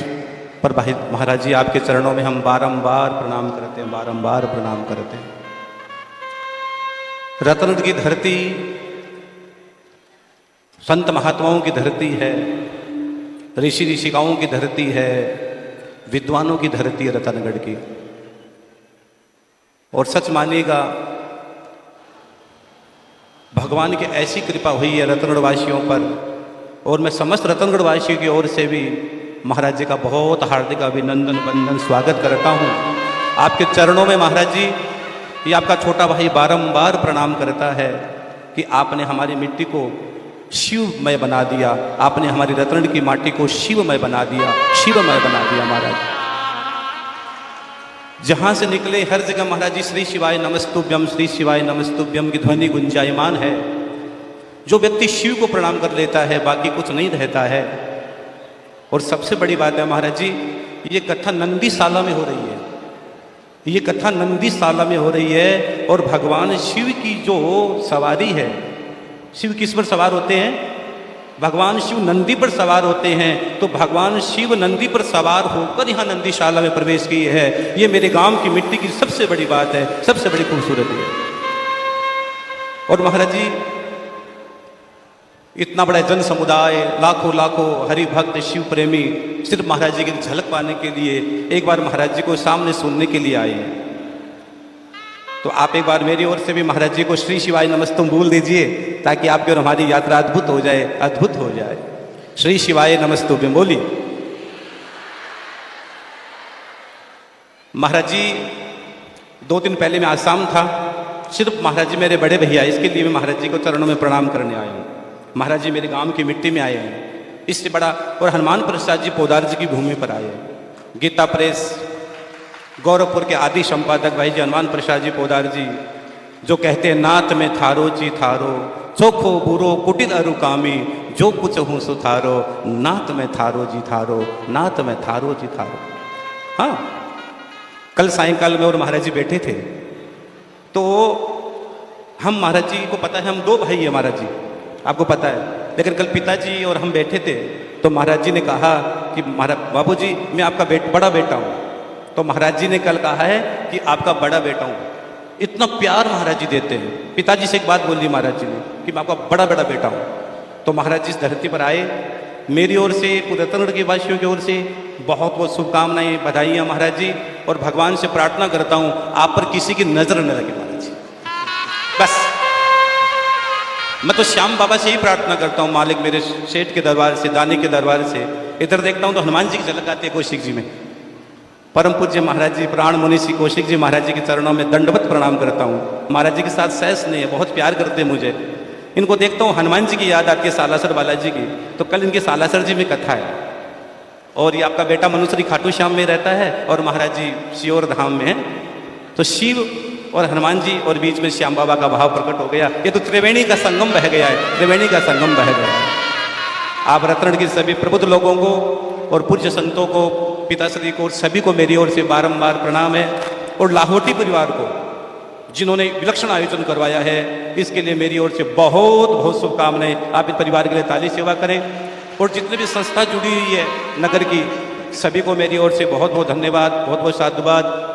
पर भाई महाराज जी आपके चरणों में हम बारंबार प्रणाम करते हैं, बारंबार प्रणाम करते हैं। रतन की धरती संत महात्माओं की धरती है, ऋषि ऋषिकाओं की धरती है, विद्वानों की धरती है रतनगढ़ की। और सच मानिएगा, भगवान की ऐसी कृपा हुई है रतनगढ़ वासियों पर, और मैं समस्त रतनगढ़ वासियों की ओर से भी महाराज जी का बहुत हार्दिक अभिनंदन वंदन स्वागत करता हूँ। आपके चरणों में महाराज जी, ये आपका छोटा भाई बारंबार प्रणाम करता है कि आपने हमारी मिट्टी को शिवमय बना दिया, आपने हमारी रतनगढ़ की माटी को शिवमय बना दिया, शिवमय बना दिया महाराज। जहाँ से निकले हर जगह महाराज जी श्री शिवाय नमस्तुभ्यम, श्री शिवाय नमस्तुभ्यम की ध्वनि गुंजायमान है। जो व्यक्ति शिव को प्रणाम कर लेता है, बाकी कुछ नहीं रहता है। और सबसे बड़ी बात है महाराज जी, ये कथा नंदीशाला में हो रही है, ये कथा नंदीशाला में हो रही है। और भगवान शिव की जो सवारी है, शिव किस पर सवार होते हैं? भगवान शिव नंदी पर सवार होते हैं। तो भगवान शिव नंदी पर सवार होकर यहाँ नंदीशाला में प्रवेश किए है। ये मेरे गांव की मिट्टी की सबसे बड़ी बात है, सबसे बड़ी खूबसूरती है। और महाराज जी, इतना बड़ा जन समुदाय, लाखों लाखों हरि भक्त शिव प्रेमी सिर्फ महाराज जी की झलक पाने के लिए एक बार महाराज जी को सामने सुनने के लिए आए हैं। तो आप एक बार मेरी ओर से भी महाराज जी को श्री शिवाय नमस्तुम बोल दीजिए, ताकि आपकी और हमारी यात्रा अद्भुत हो जाए, अद्भुत हो जाए। श्री शिवाय नमस्तुभ्यम बोली। महाराज जी, 2 दिन पहले मैं आसाम था, सिर्फ महाराज जी मेरे बड़े भैया, इसके लिए मैं महाराज जी को चरणों में प्रणाम करने आया हूँ। महाराज जी मेरे गांव की मिट्टी में आए हैं, इससे बड़ा। और हनुमान प्रसाद जी पोदार जी की भूमि पर आए हैं। गीता प्रेस गौरवपुर के आदि संपादक भाई जी हनुमान प्रसाद जी पोदार जी, जो कहते हैं नाथ में थारो जी थारो, चोखो बुरो कुटिल अरुकामी, जो कुछ हूँ सुथारो, नाथ में थारो जी थारो, नाथ में थारो जी थारो। हाँ, कल सायंकाल में और महाराज जी बैठे थे, तो हम महाराज जी को पता है हम 2 भाई हैं महाराज जी, आपको पता है। लेकिन कल पिताजी और हम बैठे थे, तो महाराज जी ने कहा कि महाराज बाबू जी, मैं आपका बड़ा बेटा हूँ। तो महाराज जी ने कल कहा है कि आपका बड़ा बेटा हूँ। इतना प्यार महाराज जी देते हैं। पिताजी से एक बात बोल दी महाराज जी ने कि मैं आपका बड़ा बेटा हूँ। तो महाराज जी इस धरती पर आए, मेरी ओर से, पूरे रतनगढ़ के वासियों की ओर से बहुत बहुत शुभकामनाएं, बधाइयाँ महाराज जी। और भगवान से प्रार्थना करता हूँ आप पर किसी की नजर न लगे महाराज जी। बस मैं तो श्याम बाबा से ही प्रार्थना करता हूँ, मालिक मेरे सेठ के दरबार से, दानी के दरबार से। इधर देखता हूँ तो हनुमान जी की झलक आती है कौशिक जी में। परम पूज्य महाराज जी प्राण मुनि श्री कौशिक जी महाराज जी के चरणों में दंडवत प्रणाम करता हूँ। महाराज जी के साथ सहस नहीं है, बहुत प्यार करते हैं मुझे। इनको देखता हूँ, हनुमान जी की याद आती है, सालासर बालाजी की। तो कल इनकी सालासर जी में कथा है। और ये आपका बेटा मनुश्री खाटू श्याम में रहता है और महाराज जी शियोर धाम में है। तो शिव और हनुमान जी और बीच में श्याम बाबा का भाव प्रकट हो गया। ये तो त्रिवेणी का संगम बह गया है, त्रिवेणी का संगम बह गया है। आप रतनगढ़ के सभी प्रबुद्ध लोगों को और पूज्य संतों को, पिताश्री को और सभी को मेरी ओर से बारंबार प्रणाम है। और लाहौटी परिवार को जिन्होंने विलक्षण आयोजन करवाया है, इसके लिए मेरी ओर से बहुत बहुत शुभकामनाएं। आप इस परिवार के लिए ताली सेवा करें। और जितने भी संस्था जुड़ी हुई है नगर की, सभी को मेरी ओर से बहुत बहुत धन्यवाद, बहुत बहुत साधुवाद।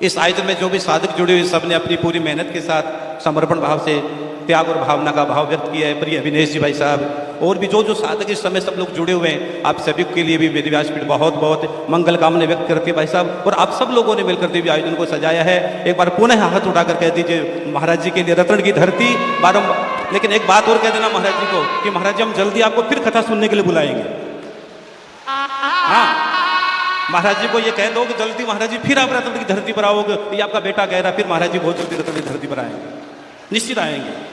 इस आयोजन में जो भी साधक जुड़े हुए, सब ने अपनी पूरी मेहनत के साथ समर्पण भाव से, त्याग और भावना का भाव व्यक्त किया है। प्रिय अभिनेश जी भाई साहब और भी जो साधक इस समय सब लोग जुड़े हुए हैं, आप सभी के लिए भी मेरी व्यासपीठ बहुत बहुत मंगल कामना व्यक्त करती है भाई साहब। और आप सब लोगों ने मिलकर देवी आयोजन को सजाया है। एक बार पुनः हाथ उठाकर कह दीजिए महाराज जी के लिए, रतनगढ़ की धरती बारंबार। लेकिन एक बात और कह देना महाराज जी को कि महाराज जी हम जल्दी आपको फिर कथा सुनने के लिए बुलाएंगे। हाँ, महाराज जी को ये कह दो कि जल्दी महाराज जी फिर आप रतनगढ़ की धरती पर आओगे। ये आपका बेटा कह रहा, फिर महाराज जी बहुत जल्दी रतनगढ़ की धरती पर आएंगे, निश्चित आएंगे।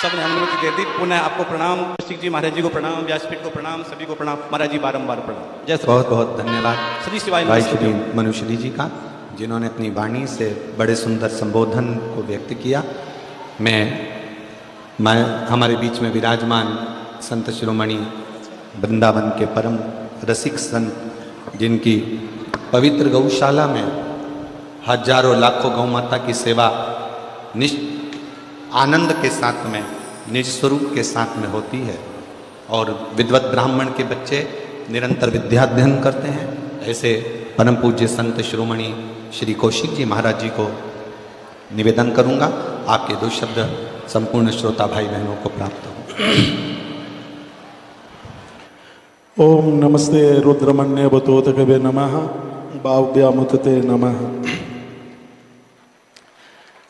सबने अनुमति दे दी। पुनः आपको प्रणाम, कौशिक जी महाराज जी को प्रणाम, व्यासपीठ को प्रणाम, सभी को प्रणाम। महाराज जी बारंबार प्रणाम। जय बहुत बहुत धन्यवाद श्री शिवाय भाई श्री मनुश्री जी का, जिन्होंने अपनी वाणी से बड़े सुंदर संबोधन को व्यक्त किया। मैं हमारे बीच में विराजमान संत शिरोमणि वृंदावन के परम रसिक संत, जिनकी पवित्र गौशाला में हजारों लाखों गौ माता की सेवा आनंद के साथ में, निज स्वरूप के साथ में होती है। और विद्वत ब्राह्मण के बच्चे निरंतर विद्याध्ययन करते हैं। ऐसे परम पूज्य संत शिरोमणि श्री कौशिक जी महाराज जी को निवेदन करूंगा, आपके 2 शब्द संपूर्ण श्रोता भाई बहनों को प्राप्त हो। ओम नमस्ते रुद्रमण्य बतोत कवे नमः बाव्यामुतते नमः।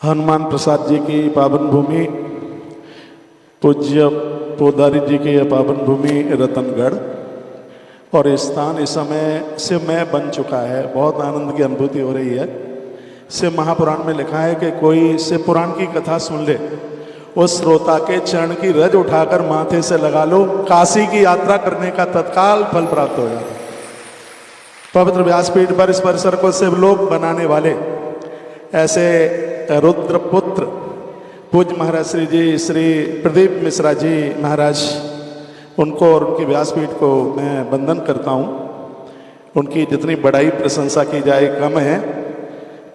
हनुमान प्रसाद जी की पावन भूमि, पूज्य पोदारी जी की यह पावन भूमि रतनगढ़, और ये स्थान इस समय शिवमय बन चुका है। बहुत आनंद की अनुभूति हो रही है। शिव महापुराण में लिखा है कि कोई शिव पुराण की कथा सुन ले, उस श्रोता के चरण की रज उठाकर माथे से लगा लो, काशी की यात्रा करने का तत्काल फल प्राप्त हो जाता है। पवित्र व्यासपीठ पर इस परिसर को शिवलोक बनाने वाले ऐसे रुद्रपुत्र पूज्य महाराज श्री जी श्री प्रदीप मिश्रा जी महाराज, उनको और उनकी व्यासपीठ को मैं वंदन करता हूँ। उनकी जितनी बड़ाई प्रशंसा की जाए कम है।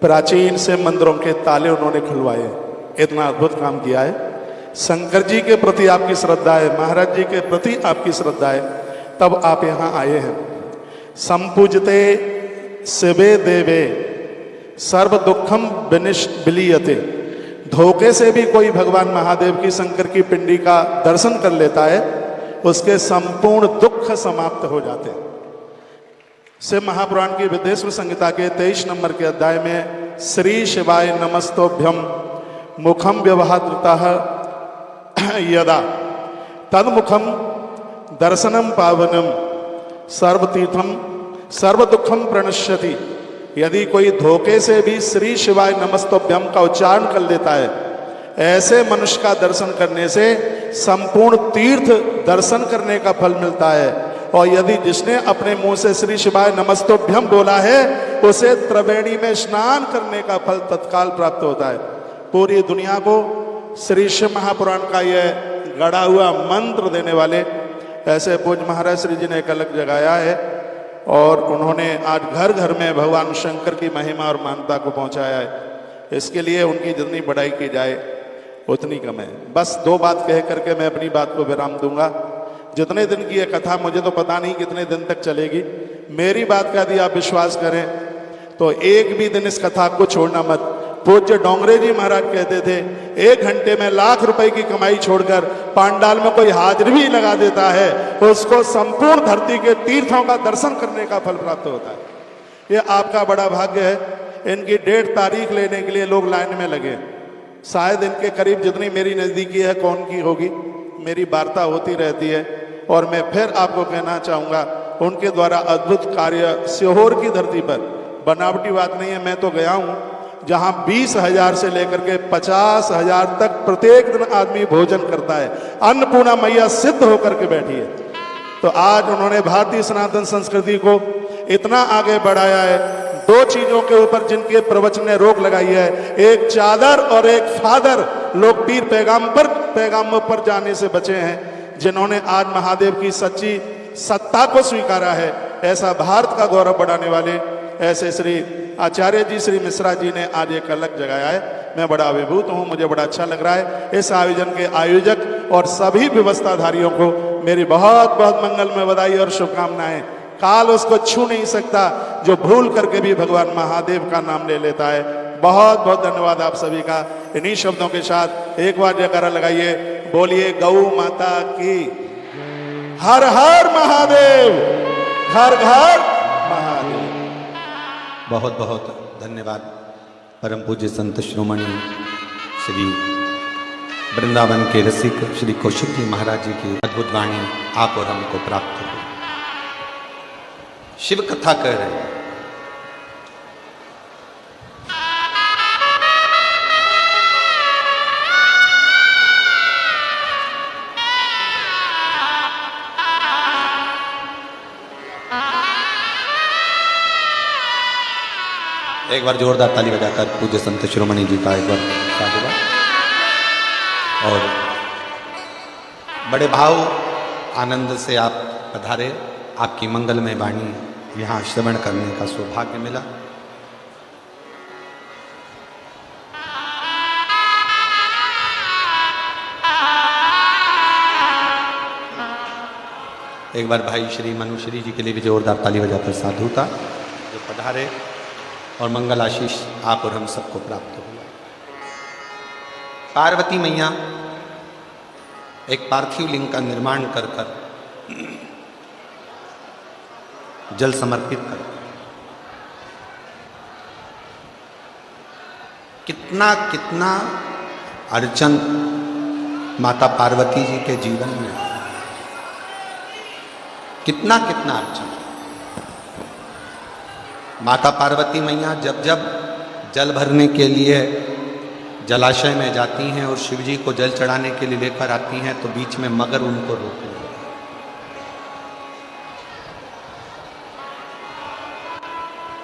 प्राचीन से मंदिरों के ताले उन्होंने खुलवाए, इतना अद्भुत काम किया है। शंकर जी के प्रति आपकी श्रद्धा है, महाराज जी के प्रति आपकी श्रद्धा है, तब आप यहाँ आए हैं। संपूजते शिवे देवे सर्व दुखम विलीयते। धोखे से भी कोई भगवान महादेव की शंकर की पिंडी का दर्शन कर लेता है, उसके संपूर्ण दुख समाप्त हो जाते हैं। शिव महापुराण की विदेश्वर संहिता के 23 नंबर के अध्याय में श्री शिवाय नमस्तोभ्यम मुखम व्यवहारतः यदा तदमुखम दर्शनम पावनम सर्वतीर्थम सर्वदुखम प्रणश्यति। यदि कोई धोखे से भी श्री शिवाय नमस्तोभ्यम का उच्चारण कर लेता है, ऐसे मनुष्य का दर्शन करने से संपूर्ण तीर्थ दर्शन करने का फल मिलता है। और यदि जिसने अपने मुंह से श्री शिवाय नमस्तोभ्यम बोला है, उसे त्रिवेणी में स्नान करने का फल तत्काल प्राप्त होता है। पूरी दुनिया को श्री शिव महापुराण का यह गढ़ा हुआ मंत्र देने वाले ऐसे पूज्य महाराज श्री जी ने एक अलग जगाया है, और उन्होंने आज घर घर में भगवान शंकर की महिमा और मान्यता को पहुंचाया है। इसके लिए उनकी जितनी बढ़ाई की जाए उतनी कम है। बस 2 बात कह करके मैं अपनी बात को विराम दूंगा। जितने दिन की यह कथा, मुझे तो पता नहीं कितने दिन तक चलेगी। मेरी बात का यदि आप विश्वास करें तो एक भी दिन इस कथा को छोड़ना मत। पूज्य डोंगरे जी महाराज कहते थे, 1 घंटे में लाख रुपए की कमाई छोड़कर पांडाल में कोई हाजिरी भी लगा देता है, उसको संपूर्ण धरती के तीर्थों का दर्शन करने का फल प्राप्त होता है। ये आपका बड़ा भाग्य है। इनकी डेट तारीख लेने के लिए लोग लाइन में लगे। शायद इनके करीब जितनी मेरी नज़दीकी है, कौन की होगी, मेरी वार्ता होती रहती है। और मैं फिर आपको कहना चाहूँगा, उनके द्वारा अद्भुत कार्य सीहोर की धरती पर, बनावटी बात नहीं है, मैं तो गया हूँ जहाँ 20,000 से लेकर के 50,000 तक प्रत्येक दिन आदमी भोजन करता है। अन्नपूर्णा मैया सिद्ध होकर के बैठी है। तो आज उन्होंने भारतीय सनातन संस्कृति को इतना आगे बढ़ाया है। 2 चीजों के ऊपर जिनके प्रवचन ने रोक लगाई है, एक चादर और एक फादर। लोग पीर पैगाम्बर पर जाने से बचे हैं, जिन्होंने आज महादेव की सच्ची सत्ता को स्वीकारा है। ऐसा भारत का गौरव बढ़ाने वाले ऐसे श्री आचार्य जी श्री मिश्रा जी ने आज एक अलग जगाया है। मैं बड़ा अभिभूत हूँ, मुझे बड़ा अच्छा लग रहा है। इस आयोजन के आयोजक और सभी व्यवस्थाधारियों को मेरी बहुत बहुत मंगलमय बधाई और शुभकामनाएं। काल उसको छू नहीं सकता जो भूल करके भी भगवान महादेव का नाम ले लेता है। बहुत बहुत धन्यवाद आप सभी का। इन्हीं शब्दों के साथ एक बार जयकारा लगाइए, बोलिए गौ माता की। हर हर महादेव, घर घर महादेव। बहुत बहुत धन्यवाद परम पूज्य संत श्रोमणी श्री वृंदावन के रसिक श्री कौशिक जी महाराज जी की अद्भुत वाणी आप और हमको प्राप्त हो। शिव कथा कह रहे हैं। एक बार जोरदार ताली बजाकर पूज्य संत शिरोमणि जी का एक बार साधुवाद। और बड़े भाव आनंद से आप पधारे। आपकी मंगलमय वाणी यहाँ श्रवण करने का सौभाग्य मिला। एक बार भाई श्री मनुश्री जी के लिए भी जोरदार ताली बजाकर साधुता जो पधारे और मंगल आशीष आप और हम सबको प्राप्त हुआ। पार्वती मैया एक पार्थिव लिंग का निर्माण कर कर जल समर्पित कर, कितना कितना अर्चन माता पार्वती जी के जीवन में, कितना कितना अर्चन। माता पार्वती मैया जब जब जल भरने के लिए जलाशय में जाती हैं और शिव जी को जल चढ़ाने के लिए लेकर आती हैं तो बीच में मगर उनको रोकते हैं।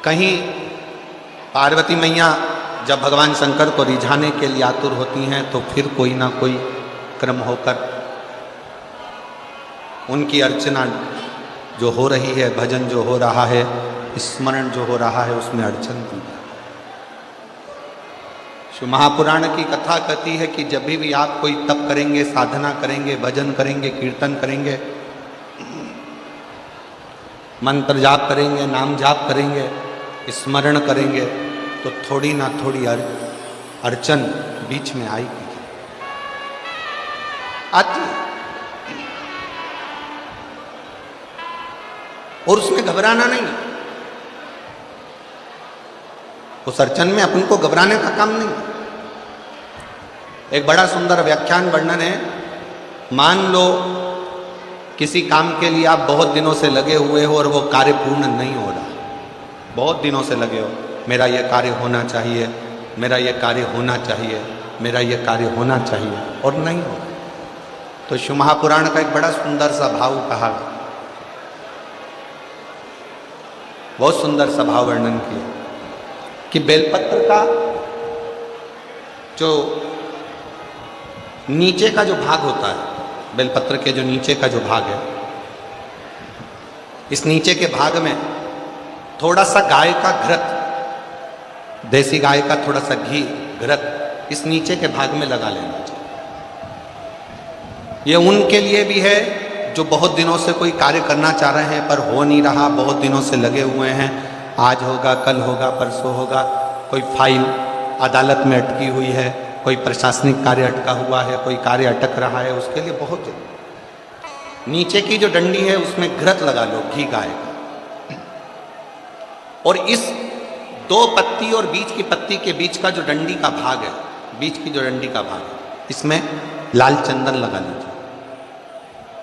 कहीं पार्वती मैया जब भगवान शंकर को रिझाने के लिए आतुर होती हैं तो फिर कोई ना कोई क्रम होकर उनकी अर्चना जो हो रही है, भजन जो हो रहा है, स्मरण जो हो रहा है, उसमें अड़चन दी। शिव महापुराण की कथा कहती है कि जब भी आप कोई तप करेंगे, साधना करेंगे, भजन करेंगे, कीर्तन करेंगे, मंत्र जाप करेंगे, नाम जाप करेंगे, स्मरण करेंगे, तो थोड़ी ना थोड़ी अड़चन बीच में आएगी, आती है। और उसमें घबराना नहीं, उस अड़चन में अपन को घबराने का काम नहीं। एक बड़ा सुंदर व्याख्यान वर्णन है। मान लो किसी काम के लिए आप बहुत दिनों से लगे हुए हो और वो कार्य पूर्ण नहीं हो रहा, बहुत दिनों से लगे हो, मेरा ये कार्य होना चाहिए, मेरा ये कार्य होना चाहिए, मेरा ये कार्य होना चाहिए, और नहीं हो। तो शिव महापुराण का एक बड़ा सुंदर सा भाव कहा, बहुत सुंदर सा भाव वर्णन किया कि बेलपत्र का जो नीचे का जो भाग होता है, बेलपत्र के जो नीचे का जो भाग है, इस नीचे के भाग में थोड़ा सा गाय का घृत, देसी गाय का थोड़ा सा घी घृत इस नीचे के भाग में लगा लेना चाहिए। ये उनके लिए भी है जो बहुत दिनों से कोई कार्य करना चाह रहे हैं पर हो नहीं रहा, बहुत दिनों से लगे हुए हैं, आज होगा, कल होगा, परसों होगा, कोई फाइल अदालत में अटकी हुई है, कोई प्रशासनिक कार्य अटका हुआ है, कोई कार्य अटक रहा है, उसके लिए बहुत नीचे की जो डंडी है उसमें घृत लगा लो, घी गाय का, और इस दो पत्ती और बीच की पत्ती के बीच का जो डंडी का भाग है, बीच की जो डंडी का भाग है, इसमें लाल चंदन लगा लीजिए,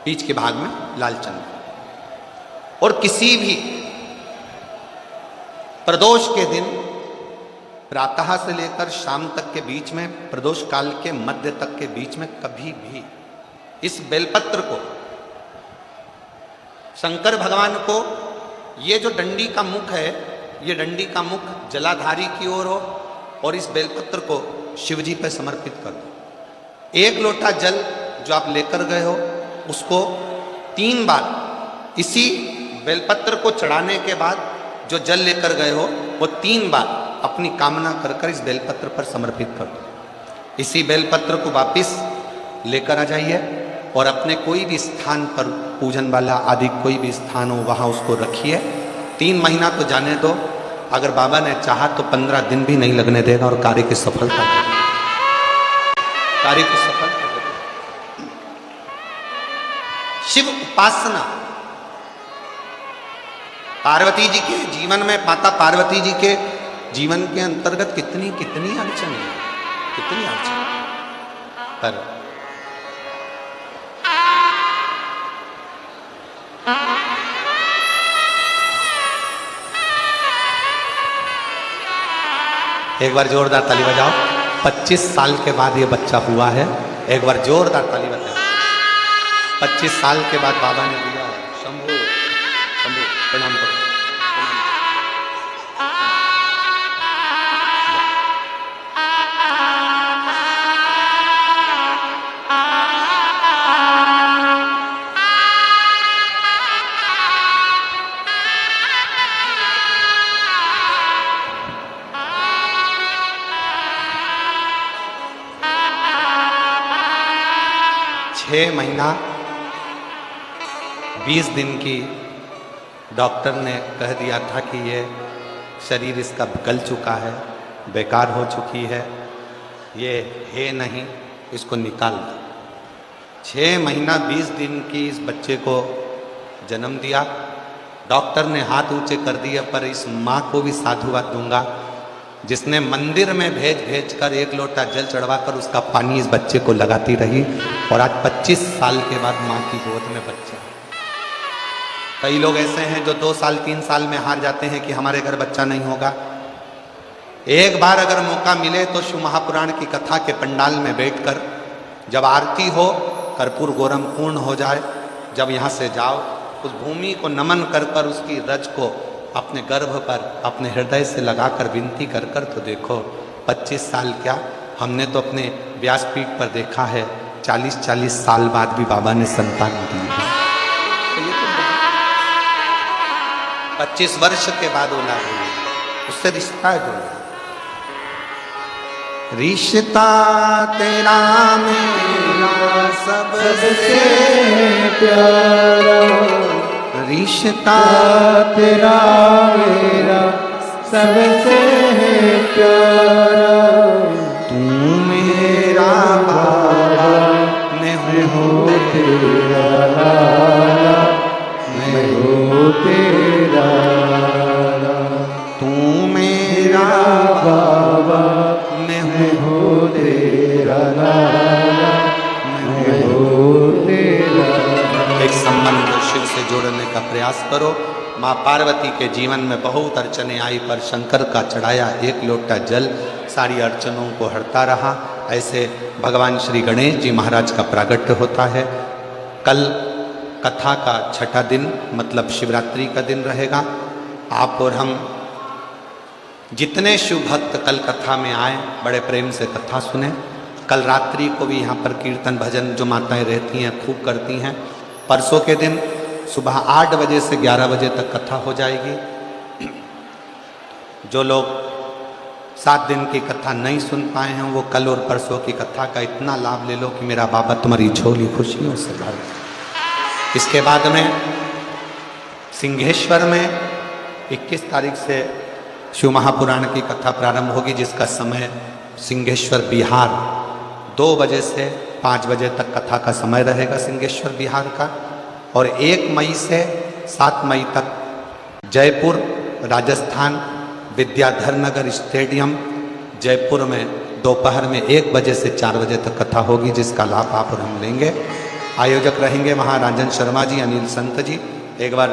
बीच के भाग में लाल चंदन। और किसी भी प्रदोष के दिन प्रातः से लेकर शाम तक के बीच में, प्रदोष काल के मध्य तक के बीच में कभी भी इस बेलपत्र को, शंकर भगवान को, ये जो डंडी का मुख है, ये डंडी का मुख जलाधारी की ओर हो और इस बेलपत्र को शिवजी पर समर्पित कर दो। एक लोटा जल जो आप लेकर गए हो उसको 3 बार इसी बेलपत्र को चढ़ाने के बाद जो जल लेकर गए हो वो 3 बार अपनी कामना कर कर इस बेलपत्र पर समर्पित कर दो। इसी बेलपत्र को वापिस लेकर आ जाइए और अपने कोई भी स्थान पर, पूजन वाला आदि कोई भी स्थान हो, वहाँ उसको रखिए। 3 महीना तो जाने दो, अगर बाबा ने चाहा तो 15 दिन भी नहीं लगने देगा और कार्य की सफलता देगा, कार्य की सफलता देगा। शिव उपासना, पार्वती जी के जीवन में, माता पार्वती जी के जीवन के अंतर्गत कितनी कितनी अड़चन है, कितनी अड़चन, पर एक बार जोरदार ताली बजाओ। 25 साल के बाद ये बच्चा हुआ है, एक बार जोरदार ताली बजाओ। 25 साल के बाद बाबा ने दिया है। शंभू शंभू प्रणाम करो। छः महीना 20 दिन की डॉक्टर ने कह दिया था कि ये शरीर इसका गल चुका है, बेकार हो चुकी है, ये है नहीं, इसको निकाल दो। 6 महीना 20 दिन की इस बच्चे को जन्म दिया। डॉक्टर ने हाथ ऊंचे कर दिए, पर इस माँ को भी साधुवाद दूंगा जिसने मंदिर में भेज भेज कर 1 लोटा जल चढ़वाकर उसका पानी इस बच्चे को लगाती रही, और आज 25 साल के बाद माँ की गोद में बच्चा। कई लोग ऐसे हैं जो 2 साल 3 साल में हार जाते हैं कि हमारे घर बच्चा नहीं होगा। एक बार अगर मौका मिले तो शिव महापुराण की कथा के पंडाल में बैठकर जब आरती हो, कर्पूर गौरम पूर्ण हो जाए, जब यहाँ से जाओ, उस भूमि को नमन कर कर उसकी रज को अपने गर्भ पर अपने हृदय से लगाकर विनती कर कर तो देखो 25 साल क्या, हमने तो अपने व्यासपीठ पर देखा है 40-40 साल बाद भी बाबा ने संतान दी है। तो ये तो 25 वर्ष के बाद औलाद हुई, उससे रिश्ता जोड़ा। रिश्ता तेरा मेरा सबसे प्यारा, रिश्ता तेरा मेरा सबसे प्यारा, तू मेरा बाबा, मैं हूँ तेरा लाला, मैं हूँ तेरा लाला, तू मेरा बाबा, मैं हूँ तेरा लाला, मैं हूँ तेरा लाला। एक संबंध शिव से जोड़ने का प्रयास करो। माँ पार्वती के जीवन में बहुत अड़चने आई, पर शंकर का चढ़ाया 1 लोटा जल सारी अड़चनों को हरता रहा। ऐसे भगवान श्री गणेश जी महाराज का प्रागट्य होता है। कल कथा का 6ठा दिन मतलब शिवरात्रि का दिन रहेगा। आप और हम जितने शिव भक्त कल कथा में आए, बड़े प्रेम से कथा सुने। कल रात्रि को भी यहाँ पर कीर्तन भजन जो माताएं रहती हैं खूब करती हैं। परसों के दिन सुबह 8 बजे से 11 बजे तक कथा हो जाएगी। जो लोग 7 दिन की कथा नहीं सुन पाए हैं वो कल और परसों की कथा का इतना लाभ ले लो कि मेरा बाबा तुम्हारी झोली खुशियों से भर। इसके बाद में सिंहेश्वर में 21 तारीख से शिव महापुराण की कथा प्रारंभ होगी, जिसका समय सिंहेश्वर बिहार 2 बजे से 5 बजे तक कथा का समय रहेगा सिंहेश्वर बिहार का। और 1 मई से 7 मई तक जयपुर राजस्थान विद्याधर नगर स्टेडियम जयपुर में दोपहर में 1 बजे से 4 बजे तक कथा होगी, जिसका लाभ आप और हम लेंगे। आयोजक रहेंगे वहाँ राजन शर्मा जी, अनिल संत जी। एक बार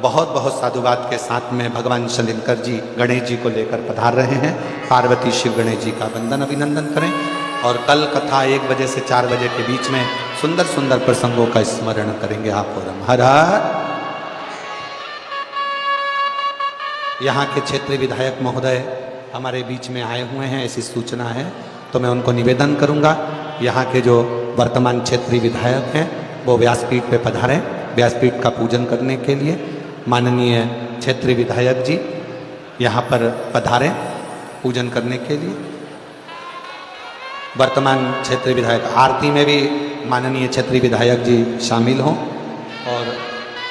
बहुत बहुत साधुवाद के साथ में भगवान शनिकर जी गणेश जी को लेकर पधार रहे हैं। पार्वती शिव गणेश जी का वंदन अभिनंदन करें। और कल कथा 1 बजे से 4 बजे के बीच में सुंदर सुंदर प्रसंगों का स्मरण करेंगे आप और हम। हर हर। यहाँ के क्षेत्रीय विधायक महोदय हमारे बीच में आए हुए हैं, ऐसी सूचना है, तो मैं उनको निवेदन करूँगा यहाँ के जो वर्तमान क्षेत्रीय विधायक हैं वो व्यासपीठ पे पधारें, व्यासपीठ का पूजन करने के लिए। माननीय क्षेत्रीय विधायक जी यहाँ पर पधारें पूजन करने के लिए। वर्तमान क्षेत्रीय विधायक आरती में भी माननीय क्षेत्रीय विधायक जी शामिल हों और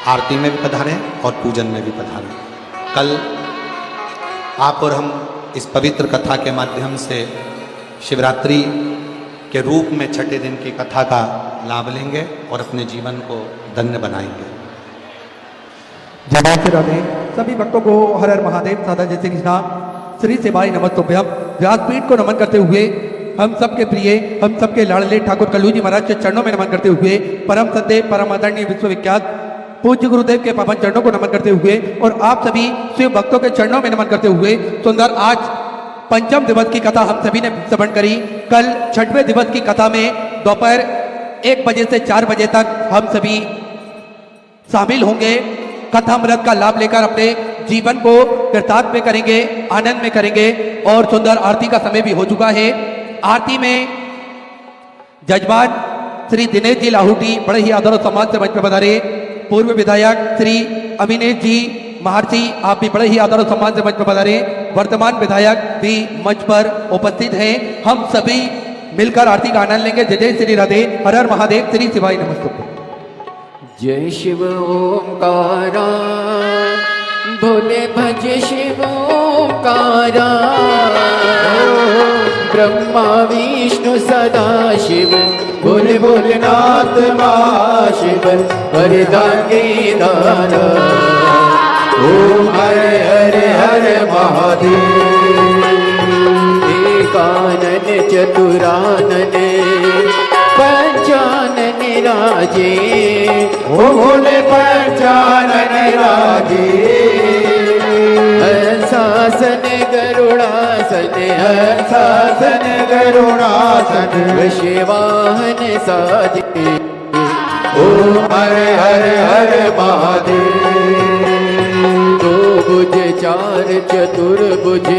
आरती में भी पधारें और पूजन में भी पधारें। कल आप और हम इस पवित्र कथा के माध्यम से शिवरात्रि के रूप में 6ठे दिन की कथा का लाभ लेंगे और अपने जीवन को धन्य बनाएंगे। जय श्री राधे। सभी भक्तों को हर हर महादेव, सादा जय श्री कृष्णा, श्री सेवाई नमस्तुभ्यम। व्यासपीठ को नमन करते हुए हम सबके प्रिय, हम सबके लाडले ठाकुर कल्लू जी महाराज के चरणों में नमन करते हुए, परम सत्य परम आदरणीय विश्वविख्यात पूज्य गुरुदेव के पावन चरणों को नमन करते हुए और आप सभी शिव भक्तों के चरणों में नमन करते हुए सुंदर आज 5म दिवस की कथा हम सभी ने श्रवण करी। कल 6वें दिवस की कथा में दोपहर 1 बजे से 4 बजे तक हम सभी शामिल होंगे। कथामृत का लाभ लेकर अपने जीवन को कृतार्थ में करेंगे, आनंद में करेंगे। और सुंदर आरती का समय भी हो चुका है। आरती में जजमान श्री दिनेश जी लाहौटी बड़े ही आदर और सम्मान से मंच पर पधारे। पूर्व विधायक श्री अविनेश जी महर्षि, आप भी बड़े ही आदर और सम्मान से मंच पर पधारे। वर्तमान विधायक भी मंच पर उपस्थित हैं। हम सभी मिलकर आरती का आनंद लेंगे। जय जय श्री राधे। हर हर महादेव। श्री शिवाय नमस्तुभ्यं। जय शिव ओंकारा, भोले भज शिव ओंकारा। ब्रह्मा विष्णु सदा शिव बोल भोलेनाथ महाशिव वरदानी दाता ओम हरे हरे हरे महादेव एकानन चतुरानन पंचानन राजे ओ भोले पंचानन राजे हंसासन गरुड़ासन हंसासन गरुड़ासन शिवाहन साजे ओम हरे हरे हरे महादेव दो भुज चार चतुर्भुज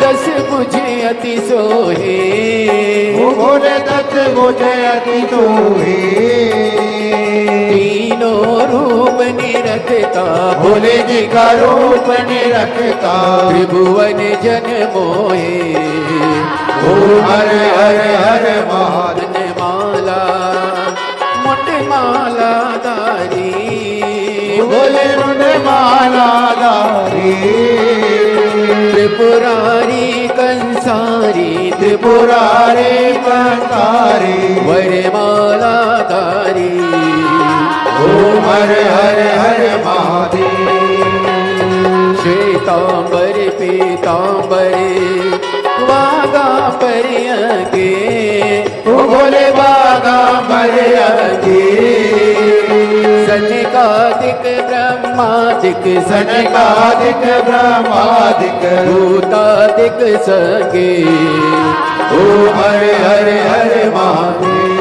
10 भुज अति सोहे ओ भोले 10 भुज अति सोहे तीनों रूप निरखता भोले जी का रूप निरखता त्रिभुवन जन मोहे ओम हरे हरे हरे महादेव माला मुंड माला दारी भोले मुंड माला धारी त्रिपुरारी कंसारी त्रिपुरारी कंसारी वरमाला धारी ओम हरे हरे हरे महादेव श्वेतांबर पीतांबर वागांबर अंगे ओ भोले बागांबर अंगे सनकादिक ब्रह्मादिक सनकादिक ब्रह्मादिक भूतादिक संगे ओम हरे हरे हरे महादेव